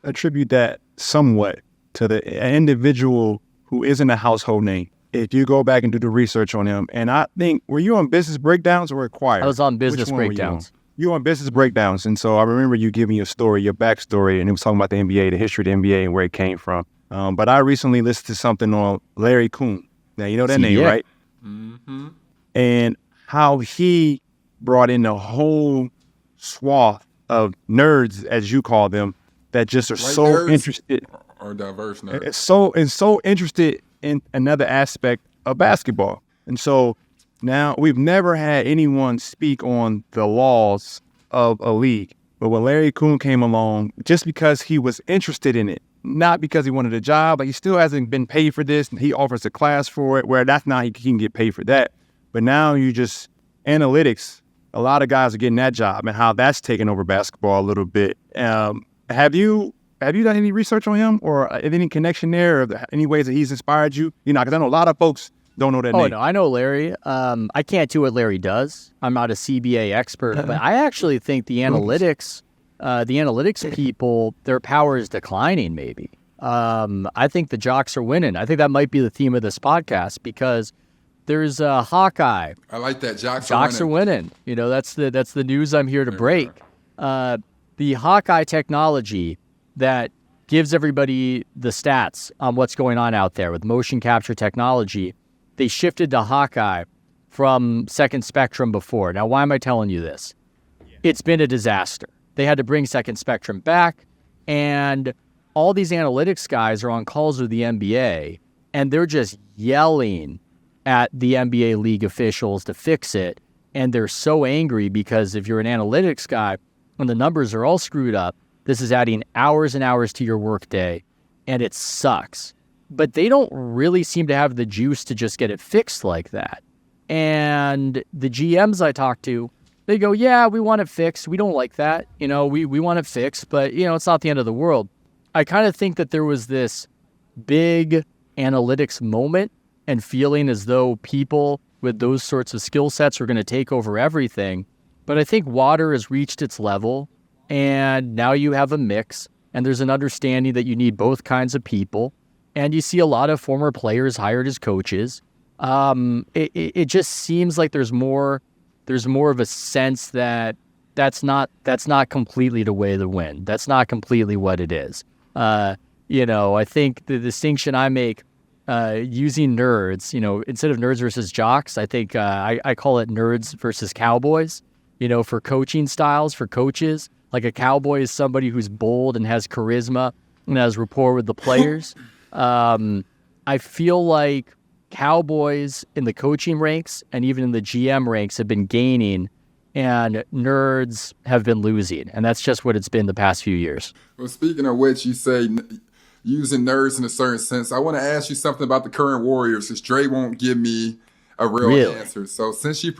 attribute that somewhat to the individual who isn't a household name. If you go back and do the research on him, and I think, were you on Business Breakdowns or Acquired? I was on Business Breakdowns. You were on Business Breakdowns, and so I remember you giving your story, your backstory, and it was talking about the NBA, the history of the NBA, and where it came from. But I recently listened to something on Larry Kuhn. Now, you know that name, right? Mm-hmm. And how he brought in the whole swath of nerds, as you call them, that just are so interested. or diverse nerd. It's so interested in another aspect of basketball. And so now we've never had anyone speak on the laws of a league. But when Larry Kuhn came along, just because he was interested in it, not because he wanted a job, like he still hasn't been paid for this, and he offers a class for it, where that's not, he can get paid for that. But now analytics, a lot of guys are getting that job, and how that's taken over basketball a little bit. Have you done any research on him, or any connection there, or any ways that he's inspired you? Because I know a lot of folks don't know that name. Oh, no, I know Larry. I can't do what Larry does. I'm not a CBA expert, but I actually think the analytics people, their power is declining maybe. I think the jocks are winning. I think that might be the theme of this podcast, because there's Hawkeye. I like that. Jocks are winning. That's the news I'm here to break. The Hawkeye technology that gives everybody the stats on what's going on out there with motion capture technology, they shifted to Hawkeye from Second Spectrum before. Now, why am I telling you this? It's been a disaster. They had to bring Second Spectrum back, and all these analytics guys are on calls with the NBA, and they're just yelling at the NBA league officials to fix it, and they're so angry because if you're an analytics guy and the numbers are all screwed up, this is adding hours and hours to your workday, and it sucks. But they don't really seem to have the juice to just get it fixed like that. And the GMs I talk to, they go, yeah, we want it fixed. We don't like that. We want it fixed, but, it's not the end of the world. I kind of think that there was this big analytics moment and feeling as though people with those sorts of skill sets are going to take over everything. But I think water has reached its level, and now you have a mix, and there's an understanding that you need both kinds of people, and you see a lot of former players hired as coaches. It just seems like there's more of a sense that that's not completely the way to win. That's not completely what it is. I think the distinction I make using nerds, instead of nerds versus jocks, I think I call it nerds versus cowboys, for coaching styles, for coaches. Like a cowboy is somebody who's bold and has charisma and has rapport with the players. I feel like cowboys in the coaching ranks and even in the GM ranks have been gaining, and nerds have been losing. And that's just what it's been the past few years. Well, speaking of which, you say using nerds in a certain sense. I want to ask you something about the current Warriors, because Dre won't give me a real answer. So since you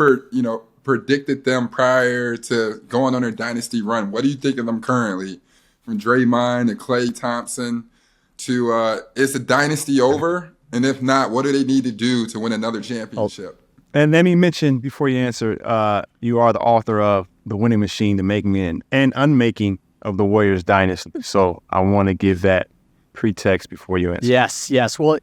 predicted them prior to going on their dynasty run, what do you think of them currently? From Draymond to Klay Thompson to is the dynasty over? And if not, what do they need to do to win another championship? And let me mention before you answer, you are the author of The Winning Machine, the Making and Unmaking of the Warriors Dynasty. So I want to give that pretext before you answer. Yes. Well,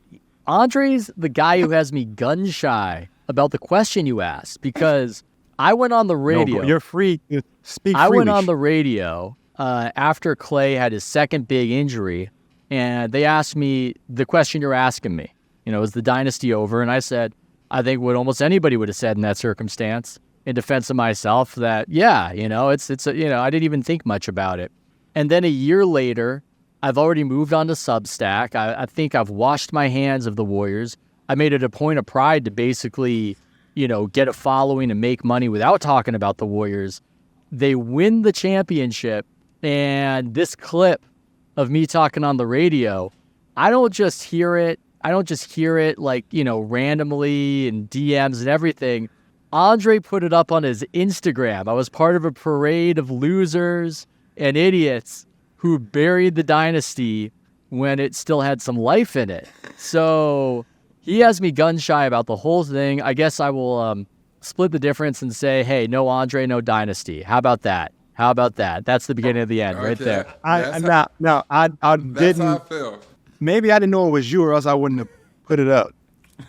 Andre's the guy who has me gun shy about the question you asked, because I went on the radio. No, you're free to speak freely. I went on the radio after Klay had his second big injury, and they asked me the question you're asking me. Is the dynasty over? And I said, I think what almost anybody would have said in that circumstance, in defense of myself, that I didn't even think much about it. And then a year later, I've already moved on to Substack. I think I've washed my hands of the Warriors. I made it a point of pride to basically, get a following and make money without talking about the Warriors. They win the championship, and this clip of me talking on the radio, I don't just hear it like, randomly in DMs and everything. Andre put it up on his Instagram. I was part of a parade of losers and idiots who buried the dynasty when it still had some life in it. So he has me gun shy about the whole thing. I guess I will split the difference and say, hey, no Andre, no dynasty. How about that? That's the beginning of the end right there. I didn't. That's how I feel. Maybe I didn't know it was you, or else I wouldn't have put it up.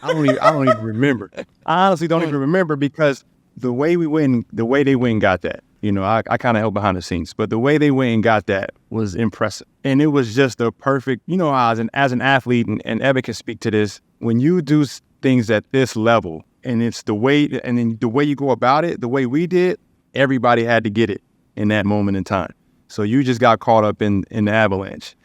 I don't even remember. I honestly don't even remember, because the way they went and got that. I kind of held behind the scenes, but the way they went and got that was impressive. And it was just a perfect, as an athlete, and Evan can speak to this, when you do things at this level, and it's the way you go about it, the way we did, everybody had to get it in that moment in time. So you just got caught up in the avalanche.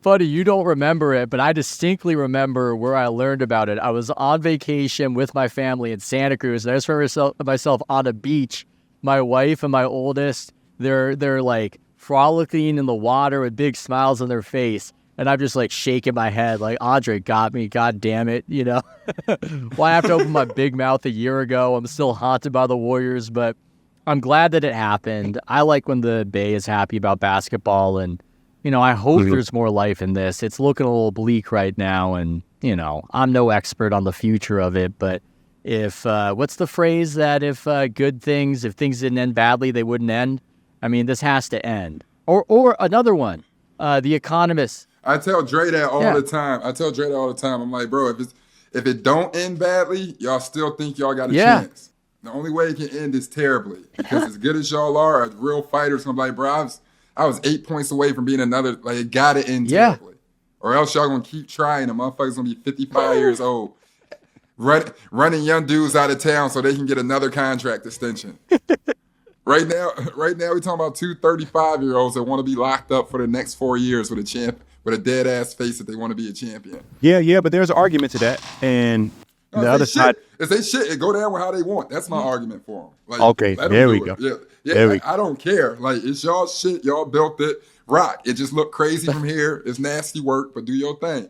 Funny, you don't remember it, but I distinctly remember where I learned about it. I was on vacation with my family in Santa Cruz, and I just remember myself on a beach. My wife and my oldest, they're like frolicking in the water with big smiles on their face, and I'm just like shaking my head like, Andre got me, god damn it, you know. Well, I have to open my big mouth a year ago. I'm still haunted by the Warriors, but I'm glad that it happened. I like when the Bay is happy about basketball, and you know, I hope there's more life in this. It's looking a little bleak right now, and you know, I'm no expert on the future of it, but if what's the phrase that if things didn't end badly, they wouldn't end? I mean, this has to end. Or another one, The Economist. I tell Dre that all the time. I'm like, bro, if it don't end badly, y'all still think y'all got a chance. The only way it can end is terribly. Because as good as y'all are, as real fighters, I'm like, bro, I was 8 points away from being another, like, it gotta end terribly. Or else y'all gonna keep trying. The motherfucker's gonna be 55 years old. Running young dudes out of town so they can get another contract extension. Right now, we're talking about two 35-year-olds that want to be locked up for the next 4 years with a dead ass face that they want to be a champion. Yeah, but there's an argument to that, and the other side. If they shit, it go down with how they want. That's my argument for them. Like, okay, there we go. Yeah, I don't care. Like, it's y'all shit. Y'all built it. Rock. It just looked crazy from here. It's nasty work, but do your thing.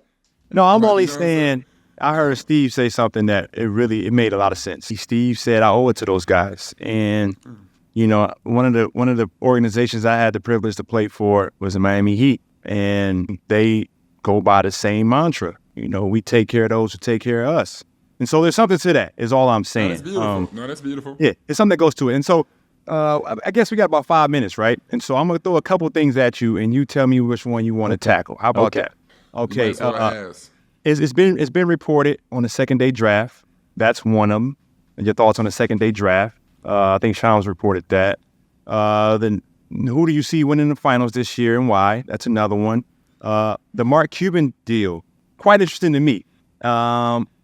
No, I'm only saying. I heard Steve say something that it made a lot of sense. Steve said, "I owe it to those guys," and you know, one of the organizations I had the privilege to play for was the Miami Heat, and they go by the same mantra. You know, we take care of those who take care of us. And so there's something to that, is all I'm saying. That's beautiful. That's beautiful. Yeah, it's something that goes to it. And so I guess we got about 5 minutes, right? And so I'm going to throw a couple things at you, and you tell me which one you want to tackle. How about that? Okay. It's been reported on the second day draft. That's one of them. And your thoughts on the second day draft? I think Sean's reported that. Then who do you see winning the finals this year and why? That's another one. The Mark Cuban deal, quite interesting to me.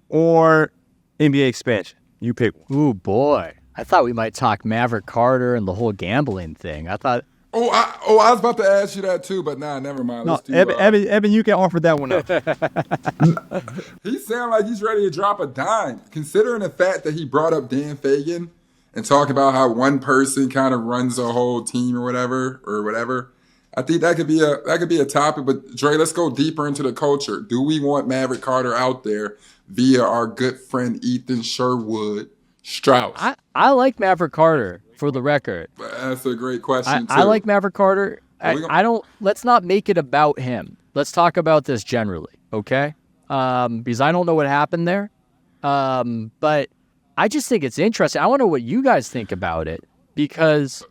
Or NBA expansion. You pick one. Ooh, boy. I thought we might talk Maverick Carter and the whole gambling thing. I thought... I was about to ask you that too, but nah, never mind. No, Evan, you can offer that one up. He sounds like he's ready to drop a dime, considering the fact that he brought up Dan Fagan and talk about how one person kind of runs a whole team or whatever. I think that could be a topic. But Dre, let's go deeper into the culture. Do we want Maverick Carter out there via our good friend Ethan Strauss? I like Maverick Carter, for the record. That's a great question, too. I like Maverick Carter. Let's not make it about him. Let's talk about this generally, okay? Because I don't know what happened there. But I just think it's interesting. I want to know what you guys think about it, because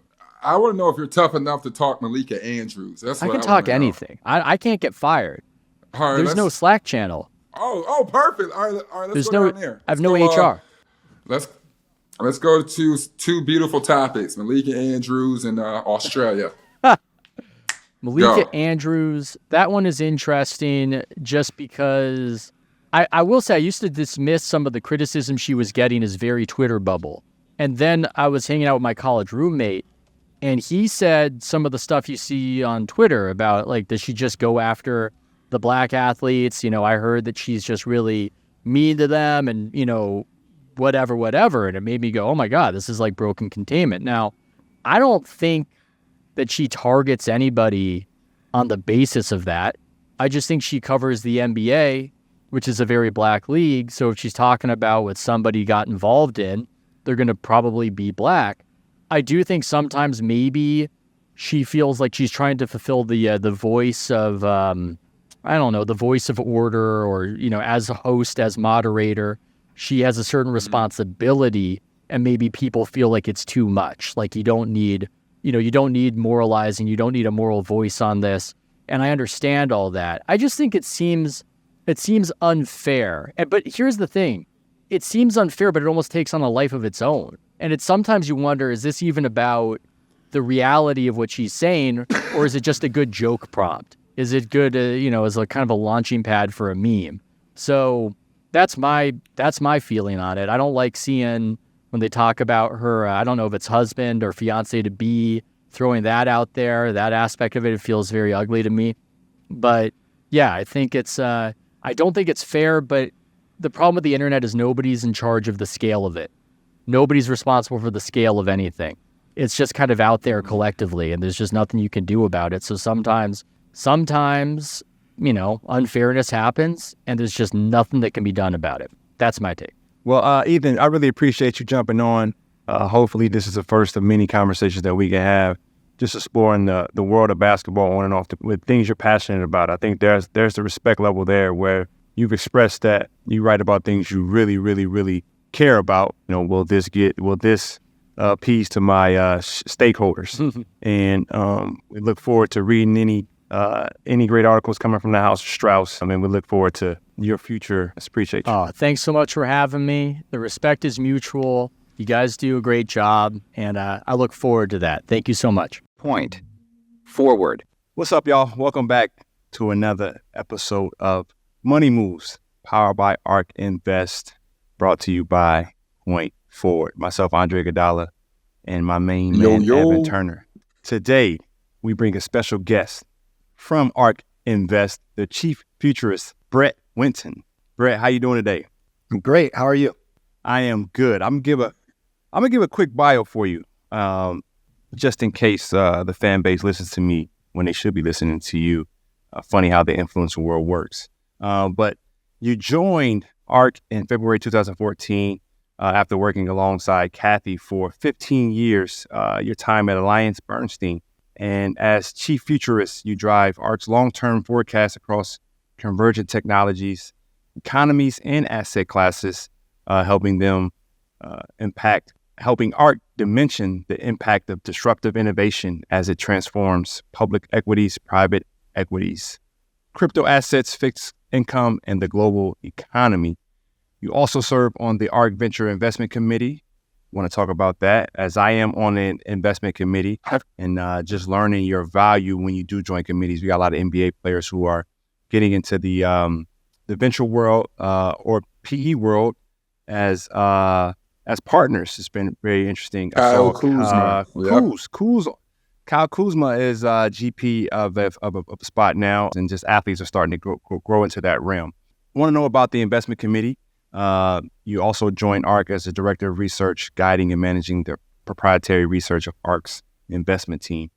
I want to know if you're tough enough to talk Malika Andrews. I can talk anything. I can't get fired. All right, There's no Slack channel. Oh, perfect. All right. Let's go down there. I have no HR. Let's go to two beautiful topics: Malika Andrews and Australia. Malika Andrews. That one is interesting, just because I will say I used to dismiss some of the criticism she was getting as very Twitter bubble, and then I was hanging out with my college roommate, and he said some of the stuff you see on Twitter about, like, does she just go after the black athletes? You know, I heard that she's just really mean to them and, you know, whatever. And it made me go, oh my God, this is like broken containment. Now, I don't think that she targets anybody on the basis of that. I just think she covers the NBA, which is a very black league. So if she's talking about what somebody got involved in, they're going to probably be black. I do think sometimes maybe she feels like she's trying to fulfill the voice of, the voice of order, or, you know, as a host, as moderator, she has a certain responsibility, and maybe people feel like it's too much. Like you don't need moralizing. You don't need a moral voice on this. And I understand all that. I just think it seems unfair. But here's the thing. It seems unfair, but it almost takes on a life of its own. And it's sometimes you wonder, is this even about the reality of what she's saying, or is it just a good joke prompt? Is it good, as a kind of a launching pad for a meme? So that's my feeling on it. I don't like seeing when they talk about her, I don't know if it's husband or fiance to be, throwing that out there. That aspect of it feels very ugly to me. But Yeah, I think it's, I don't think it's fair, but the problem with the internet is nobody's in charge of the scale of it. Nobody's responsible for the scale of anything. It's just kind of out there collectively, and there's just nothing you can do about it. So sometimes, unfairness happens, and there's just nothing that can be done about it. That's my take. Well, Ethan, I really appreciate you jumping on. Hopefully this is the first of many conversations that we can have, just exploring the world of basketball on and off with things you're passionate about. I think there's the respect level there where you've expressed that you write about things you really, really, really care about. Will this appease to my stakeholders? And we look forward to reading any great articles coming from the House of Strauss. We look forward to your future. I appreciate you. Oh, thanks so much for having me. The respect is mutual. You guys do a great job, and I look forward to that. Thank you so much. Point. Forward. What's up, y'all? Welcome back to another episode of Money Moves, powered by ARK Invest, brought to you by Point Forward. Myself, Andre Iguodala, and my main man, Evan Turner. Today, we bring a special guest from ARK Invest, the chief futurist, Brett Winton. Brett, how you doing today? I'm great. How are you? I am good. I'm gonna give a quick bio for you, just in case the fan base listens to me when they should be listening to you. Funny how the influencer world works. But you joined ARK in February 2014 after working alongside Kathy for 15 years. Your time at AllianceBernstein, and as chief futurist, you drive ARK's long-term forecast across convergent technologies, economies, and asset classes, helping ARK dimension the impact of disruptive innovation as it transforms public equities, private equities, crypto assets, fixed income, and the global economy. You also serve on the ARK Venture Investment Committee. Want to talk about that, as I am on an investment committee, and just learning your value when you do join committees. We got a lot of NBA players who are getting into the venture world or PE world as partners. It's been very interesting. Kyle Kuzma. Kyle Kuzma is GP of a spot now, and just athletes are starting to grow into that realm. Want to know about the investment committee? You also joined ARK as the director of research, guiding and managing the proprietary research of ARK's investment team.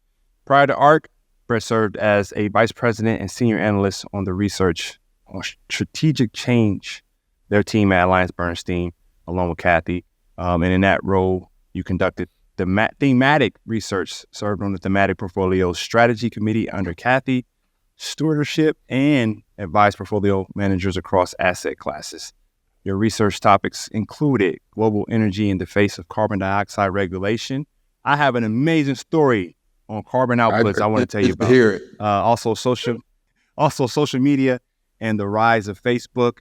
Prior to ARK, Brett served as a vice president and senior analyst on the research on strategic change, their team at AllianceBernstein, along with Kathy. And in that role, you conducted the thematic research, served on the thematic portfolio strategy committee under Kathy, stewardship, and advised portfolio managers across asset classes. Your research topics included global energy in the face of carbon dioxide regulation. I have an amazing story on carbon outputs I want to tell you about. Hear it. Also social media and the rise of Facebook.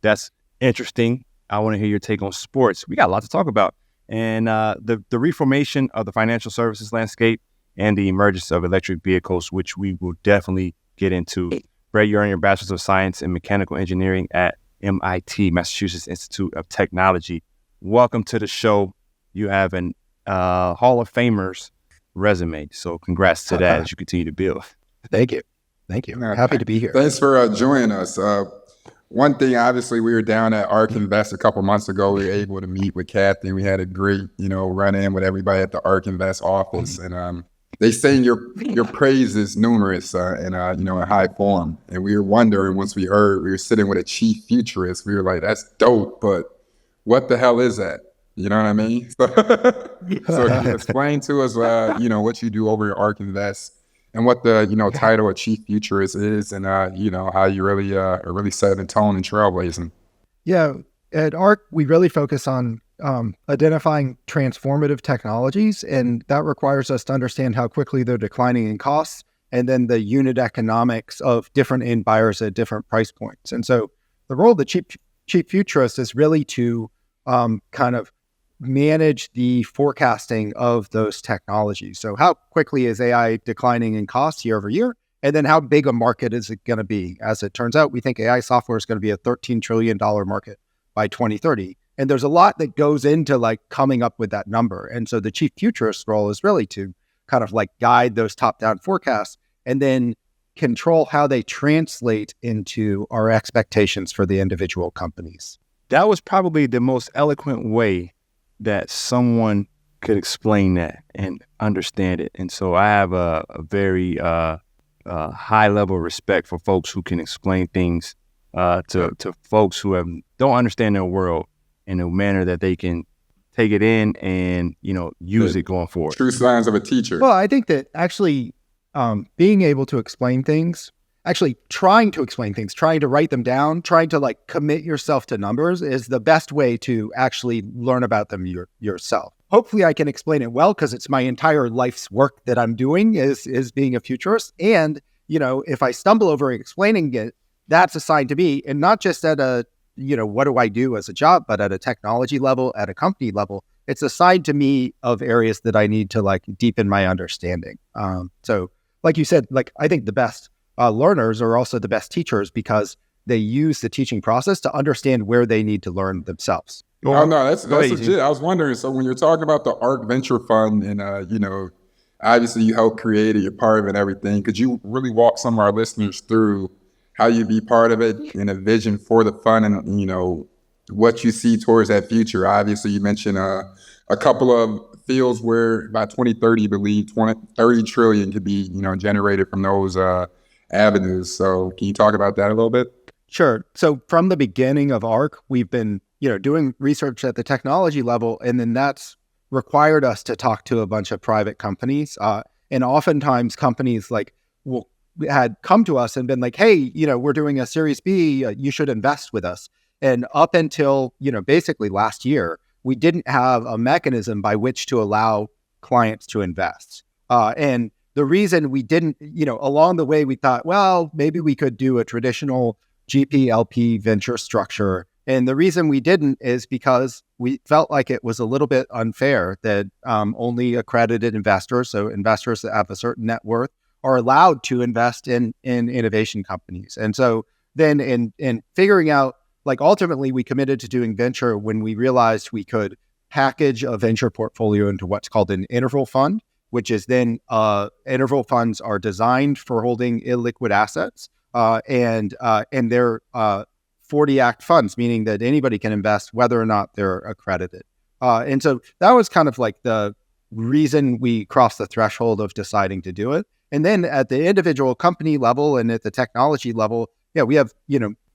That's interesting. I want to hear your take on sports. We got a lot to talk about. And the reformation of the financial services landscape and the emergence of electric vehicles, which we will definitely get into. Brett, you earned your Bachelor's of Science in Mechanical Engineering at MIT, Massachusetts Institute of Technology. Welcome to the show. You have an Hall of Famer's resume, so congrats to that as you continue to build. Thank you. Happy to be here. Thanks for joining us. One thing, obviously, we were down at ARK Invest a couple months ago. We were able to meet with Kathy, and we had a great, run-in with everybody at the ARK Invest office. And they sing your praises numerous in high form. And we were wondering, once we were sitting with a chief futurist, we were like, that's dope, but what the hell is that? You know what I mean? So explain to us, what you do over at ARK Invest and what the, title of chief futurist is, and, how you really are really setting the tone and trailblazing. Yeah, at ARK, we really focus on identifying transformative technologies, and that requires us to understand how quickly they're declining in costs, and then the unit economics of different end buyers at different price points. And so the role of the chief futurist is really to kind of manage the forecasting of those technologies. So how quickly is AI declining in cost year over year? And then how big a market is it going to be? As it turns out, we think AI software is going to be a $13 trillion market by 2030. And there's a lot that goes into coming up with that number. And so the chief futurist role is really to kind of guide those top-down forecasts and then control how they translate into our expectations for the individual companies. That was probably the most eloquent way that someone could explain that and understand it. And so I have a very high level of respect for folks who can explain things to folks who don't understand their world in a manner that they can take it in and, use it going forward. True signs of a teacher. Well, I think that actually being able to explain things, actually trying to explain things, trying to write them down, trying to commit yourself to numbers is the best way to actually learn about them yourself. Hopefully I can explain it well because it's my entire life's work that I'm doing is being a futurist. And, if I stumble over explaining it, that's a sign to me, and not just at a, what do I do as a job, but at a technology level, at a company level, it's a sign to me of areas that I need to deepen my understanding. So like you said, I think the best learners are also the best teachers because they use the teaching process to understand where they need to learn themselves. Oh, no, that's legit. I was wondering, so when you're talking about the ARC Venture Fund and, obviously you helped create it, you're part of it and everything, could you really walk some of our listeners through how you be part of it and a vision for the fund and, what you see towards that future? Obviously, you mentioned a couple of fields where by 2030, you believe 30 trillion could be, generated from those avenues. So can you talk about that a little bit? Sure. So from the beginning of ARC, we've been, doing research at the technology level, and then that's required us to talk to a bunch of private companies. And oftentimes companies had come to us and been like, hey, we're doing a Series B, you should invest with us. And up until, basically last year, we didn't have a mechanism by which to allow clients to invest. And the reason we didn't, along the way, we thought, well, maybe we could do a traditional GP LP venture structure. And the reason we didn't is because we felt like it was a little bit unfair that only accredited investors, so investors that have a certain net worth, are allowed to invest in innovation companies. And so then in figuring out, ultimately we committed to doing venture when we realized we could package a venture portfolio into what's called an interval fund, which is then interval funds are designed for holding illiquid assets and they're 40 Act funds, meaning that anybody can invest whether or not they're accredited. And so that was kind of the reason we crossed the threshold of deciding to do it. And then at the individual company level and at the technology level, we have,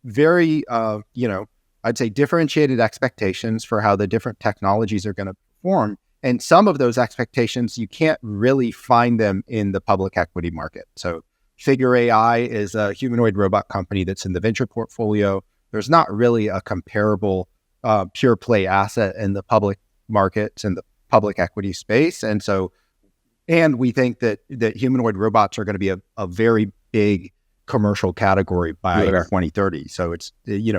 very, I'd say differentiated expectations for how the different technologies are going to perform. And some of those expectations, you can't really find them in the public equity market. So Figure AI is a humanoid robot company that's in the venture portfolio. There's not really a comparable pure play asset in the public markets and the public equity space. And we think that humanoid robots are going to be a very big commercial category by 2030. So it's,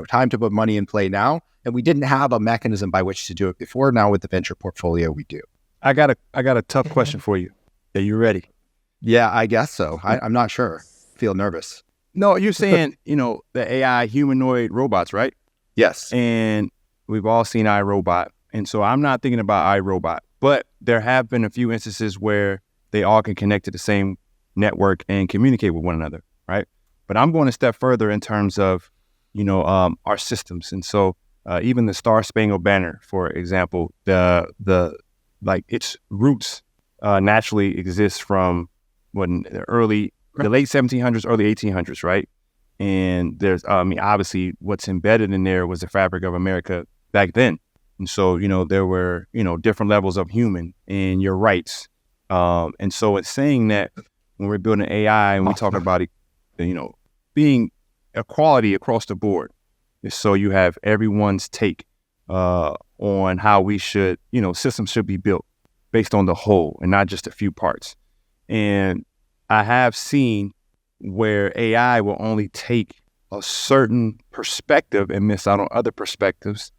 time to put money in play now. And we didn't have a mechanism by which to do it before. Now with the venture portfolio, we do. I got a tough question for you. Are you ready? Yeah, I guess so. I'm not sure. Feel nervous. No, you're saying, the AI humanoid robots, right? Yes. And we've all seen iRobot. And so I'm not thinking about iRobot, but there have been a few instances where they all can connect to the same network and communicate with one another, right? But I'm going a step further in terms of, our systems. And so even the Star Spangled Banner, for example, its roots naturally exist from the late 1700s, early 1800s, right? And there's, obviously what's embedded in there was the fabric of America back then. And so, there were, different levels of human and your rights. And so it's saying that when we're building AI and we talk about it, being equality across the board, so you have everyone's take on how we should, systems should be built based on the whole and not just a few parts. And I have seen where AI will only take a certain perspective and miss out on other perspectives.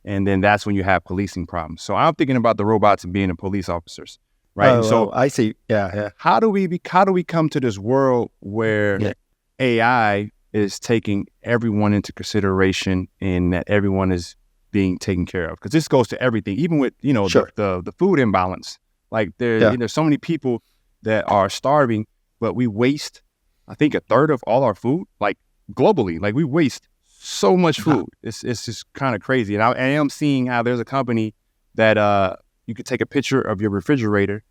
And then that's when you have policing problems. So I'm thinking about the robots and being the police officers, right? So I see. Yeah. How do we come to this world where AI is taking everyone into consideration and that everyone is being taken care of? Because this goes to everything, even with, Sure. the food imbalance. There's so many people that are starving, but we waste I think, a third of all our food, like globally. Like, we waste so much food. It's just kind of crazy. And I am seeing how there's a company that you could take a picture of your refrigerator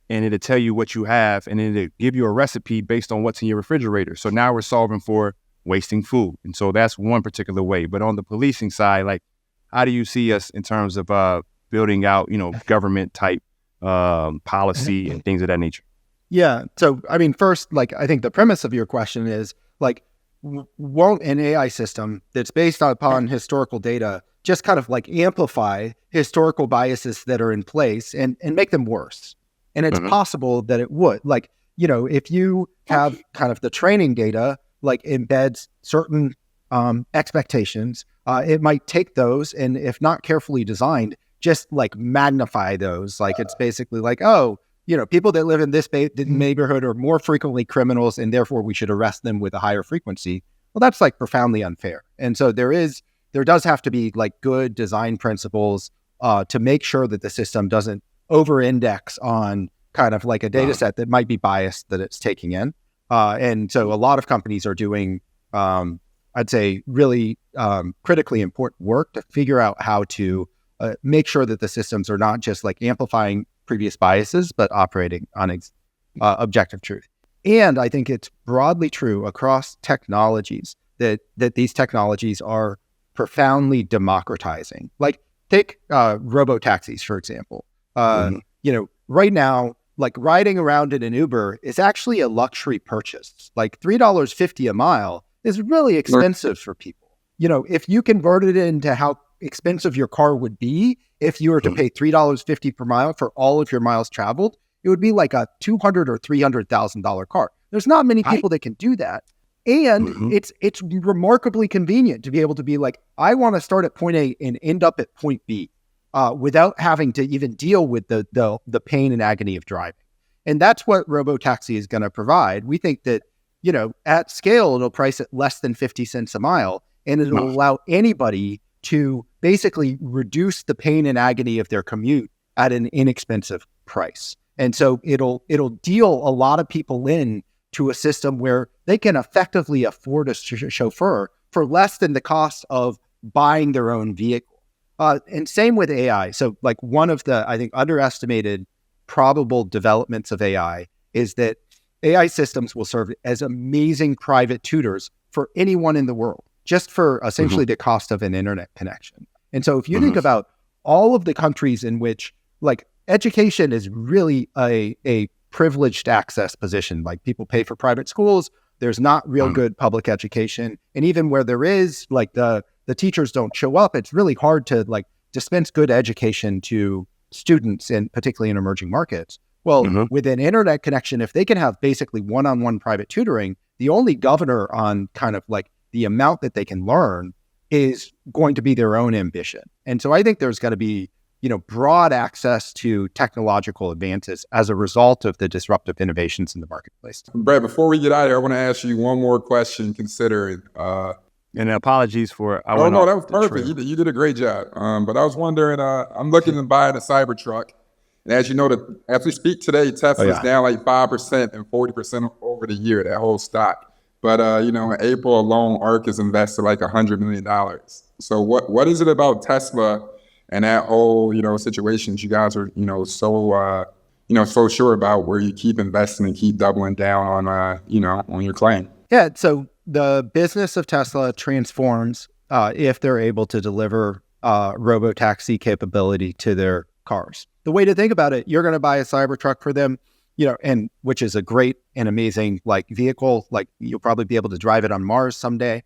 and it'll tell you what you have, and it'll give you a recipe based on what's in your refrigerator. So now we're solving for wasting food. And so that's one particular way. But on the policing side, like, how do you see us in terms of building out, government type policy and things of that nature? Yeah. So, I mean, first, like, I think the premise of your question is, like, won't an AI system that's based upon historical data just kind of like amplify historical biases that are in place and make them worse? And it's possible that it would. Like, if you have kind of the training data, like, embeds certain expectations, it might take those and, if not carefully designed, just like magnify those. Like, it's basically like, oh, people that live in this neighborhood are more frequently criminals, and therefore we should arrest them with a higher frequency. Well, that's like profoundly unfair. And so there does have to be like good design principles to make sure that the system doesn't over-index on kind of like a data set that might be biased that it's taking in. And so a lot of companies are doing, I'd say, really critically important work to figure out how to make sure that the systems are not just like amplifying previous biases, but operating on objective truth. And I think it's broadly true across technologies that these technologies are profoundly democratizing. Like, take robotaxis, for example. Right now, like, riding around in an Uber is actually a luxury purchase. Like, $3.50 a mile is really expensive for people. If you converted it into how expensive your car would be, if you were to pay $3.50 per mile for all of your miles traveled, it would be like a $200,000 or $300,000 car. There's not many people that can do that. And it's remarkably convenient to be able to be like, I want to start at point A and end up at point B without having to even deal with the pain and agony of driving. And that's what robotaxi is going to provide. We think that, at scale, it'll price at less than 50 cents a mile, and it'll allow anybody to basically reduce the pain and agony of their commute at an inexpensive price. And so it'll deal a lot of people in to a system where they can effectively afford a chauffeur for less than the cost of buying their own vehicle. And same with AI. So, like, one of the, I think, underestimated probable developments of AI is that AI systems will serve as amazing private tutors for anyone in the world, just for essentially the cost of an internet connection. And so if you think about all of the countries in which, like, education is really a privileged access position, like, people pay for private schools, there's not real good public education. And even where there is, like, the teachers don't show up, it's really hard to, like, dispense good education to students, and particularly in emerging markets. Well, with an internet connection, if they can have basically one-on-one private tutoring, the only governor on kind of like the amount that they can learn is going to be their own ambition. And so I think there's got to be, broad access to technological advances as a result of the disruptive innovations in the marketplace. Brett, before we get out of here, I want to ask you one more question considering... and apologies for... that was perfect. You did a great job. But I was wondering, I'm looking to buy a Cybertruck. And as you know, as we speak today, Tesla's down like 5% and 40% over the year, that whole stock. But, in April alone, ARK has invested like $100 million. So what is it about Tesla and that whole, situation that you guys are, so sure about, where you keep investing and keep doubling down on, on your claim? Yeah. So the business of Tesla transforms if they're able to deliver robotaxi capability to their cars. The way to think about it, you're going to buy a Cybertruck for them, and which is a great and amazing like vehicle. Like, you'll probably be able to drive it on Mars someday,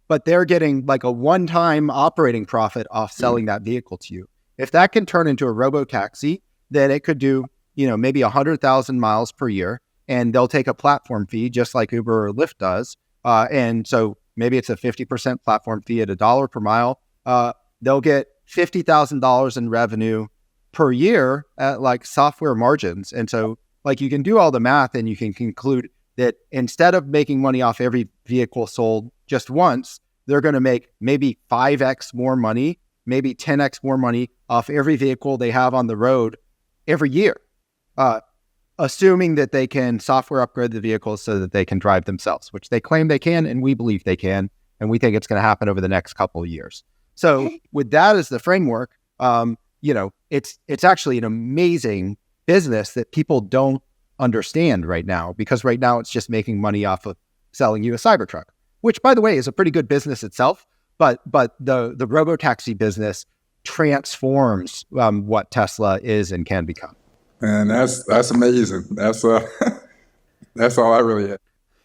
but they're getting like a one-time operating profit off selling that vehicle to you. If that can turn into a robotaxi, then it could do, maybe 100,000 miles per year, and they'll take a platform fee just like Uber or Lyft does. And so maybe it's a 50% platform fee at $1 per mile. They'll get $50,000 in revenue per year at like software margins. And so, like, you can do all the math and you can conclude that instead of making money off every vehicle sold just once, they're going to make maybe 5x more money, maybe 10x more money off every vehicle they have on the road every year. assuming that they can software upgrade the vehicles so that they can drive themselves, which they claim they can, and we believe they can, and we think it's going to happen over the next couple of years. So with that as the framework, it's actually an amazing business that people don't understand right now, because right now it's just making money off of selling you a Cybertruck, which, by the way, is a pretty good business itself. But the robotaxi business transforms what Tesla is and can become. And that's amazing. That's that's all I really had.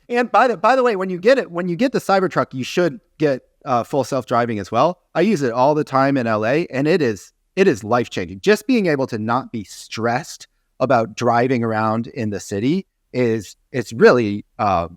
And by the way, when you get the Cybertruck, you should get full self-driving as well. I use it all the time in LA, and it is life-changing. Just being able to not be stressed about driving around in the city it's really a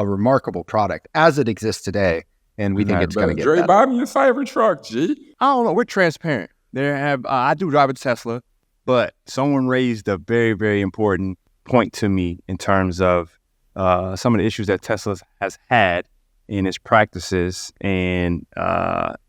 remarkable product as it exists today, and we think it's going to get better. Buy me a Cybertruck, G. I don't know. We're transparent. I do drive a Tesla, but someone raised a very, very important point to me in terms of some of the issues that Tesla has had in its practices and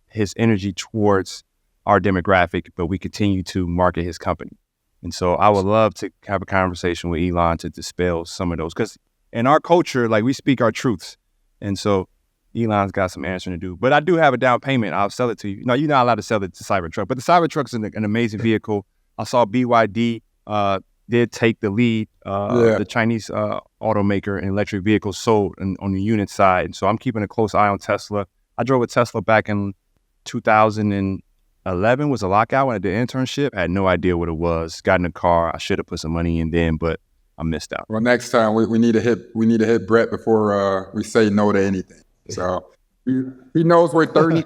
his energy towards our demographic, but we continue to market his company. And so I would love to have a conversation with Elon to dispel some of those, because in our culture, like, we speak our truths. And so Elon's got some answering to do. But I do have a down payment. I'll sell it to you. No, you're not allowed to sell it to Cybertruck, but the Cybertruck's an amazing vehicle. I saw BYD did take the lead, the Chinese automaker in electric vehicles sold on the unit side. And so I'm keeping a close eye on Tesla. I drove a Tesla back in 2011, was a lockout when I did an internship. I had no idea what it was. Got in the car. I should have put some money in then, but I missed out. Well, next time we need to hit Brett before we say no to anything. So he knows where $30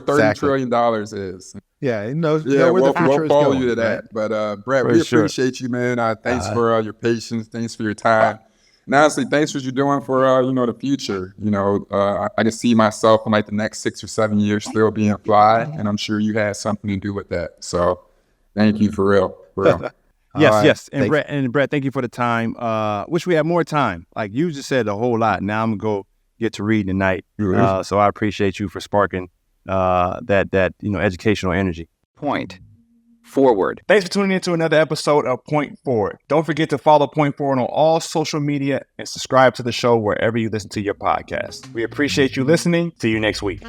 Exactly. trillion is. Yeah, he knows. Yeah, where the future we'll is follow going, you to that. right? But Brett, For we sure. appreciate you, man. Thanks for your patience. Thanks for your time. And honestly, thanks for what you're doing for the future. I can see myself in like the next 6 or 7 years still being fly, and I'm sure you had something to do with that. So thank you for real. Yes. Thanks. Brett, thank you for the time. Wish we had more time. Like, you just said a whole lot. Now I'm gonna go get to read tonight. So I appreciate you for sparking that educational energy. Point forward. Thanks for tuning in to another episode of Point Forward. Don't forget to follow Point Forward on all social media and subscribe to the show wherever you listen to your podcast. We appreciate you listening. See you next week.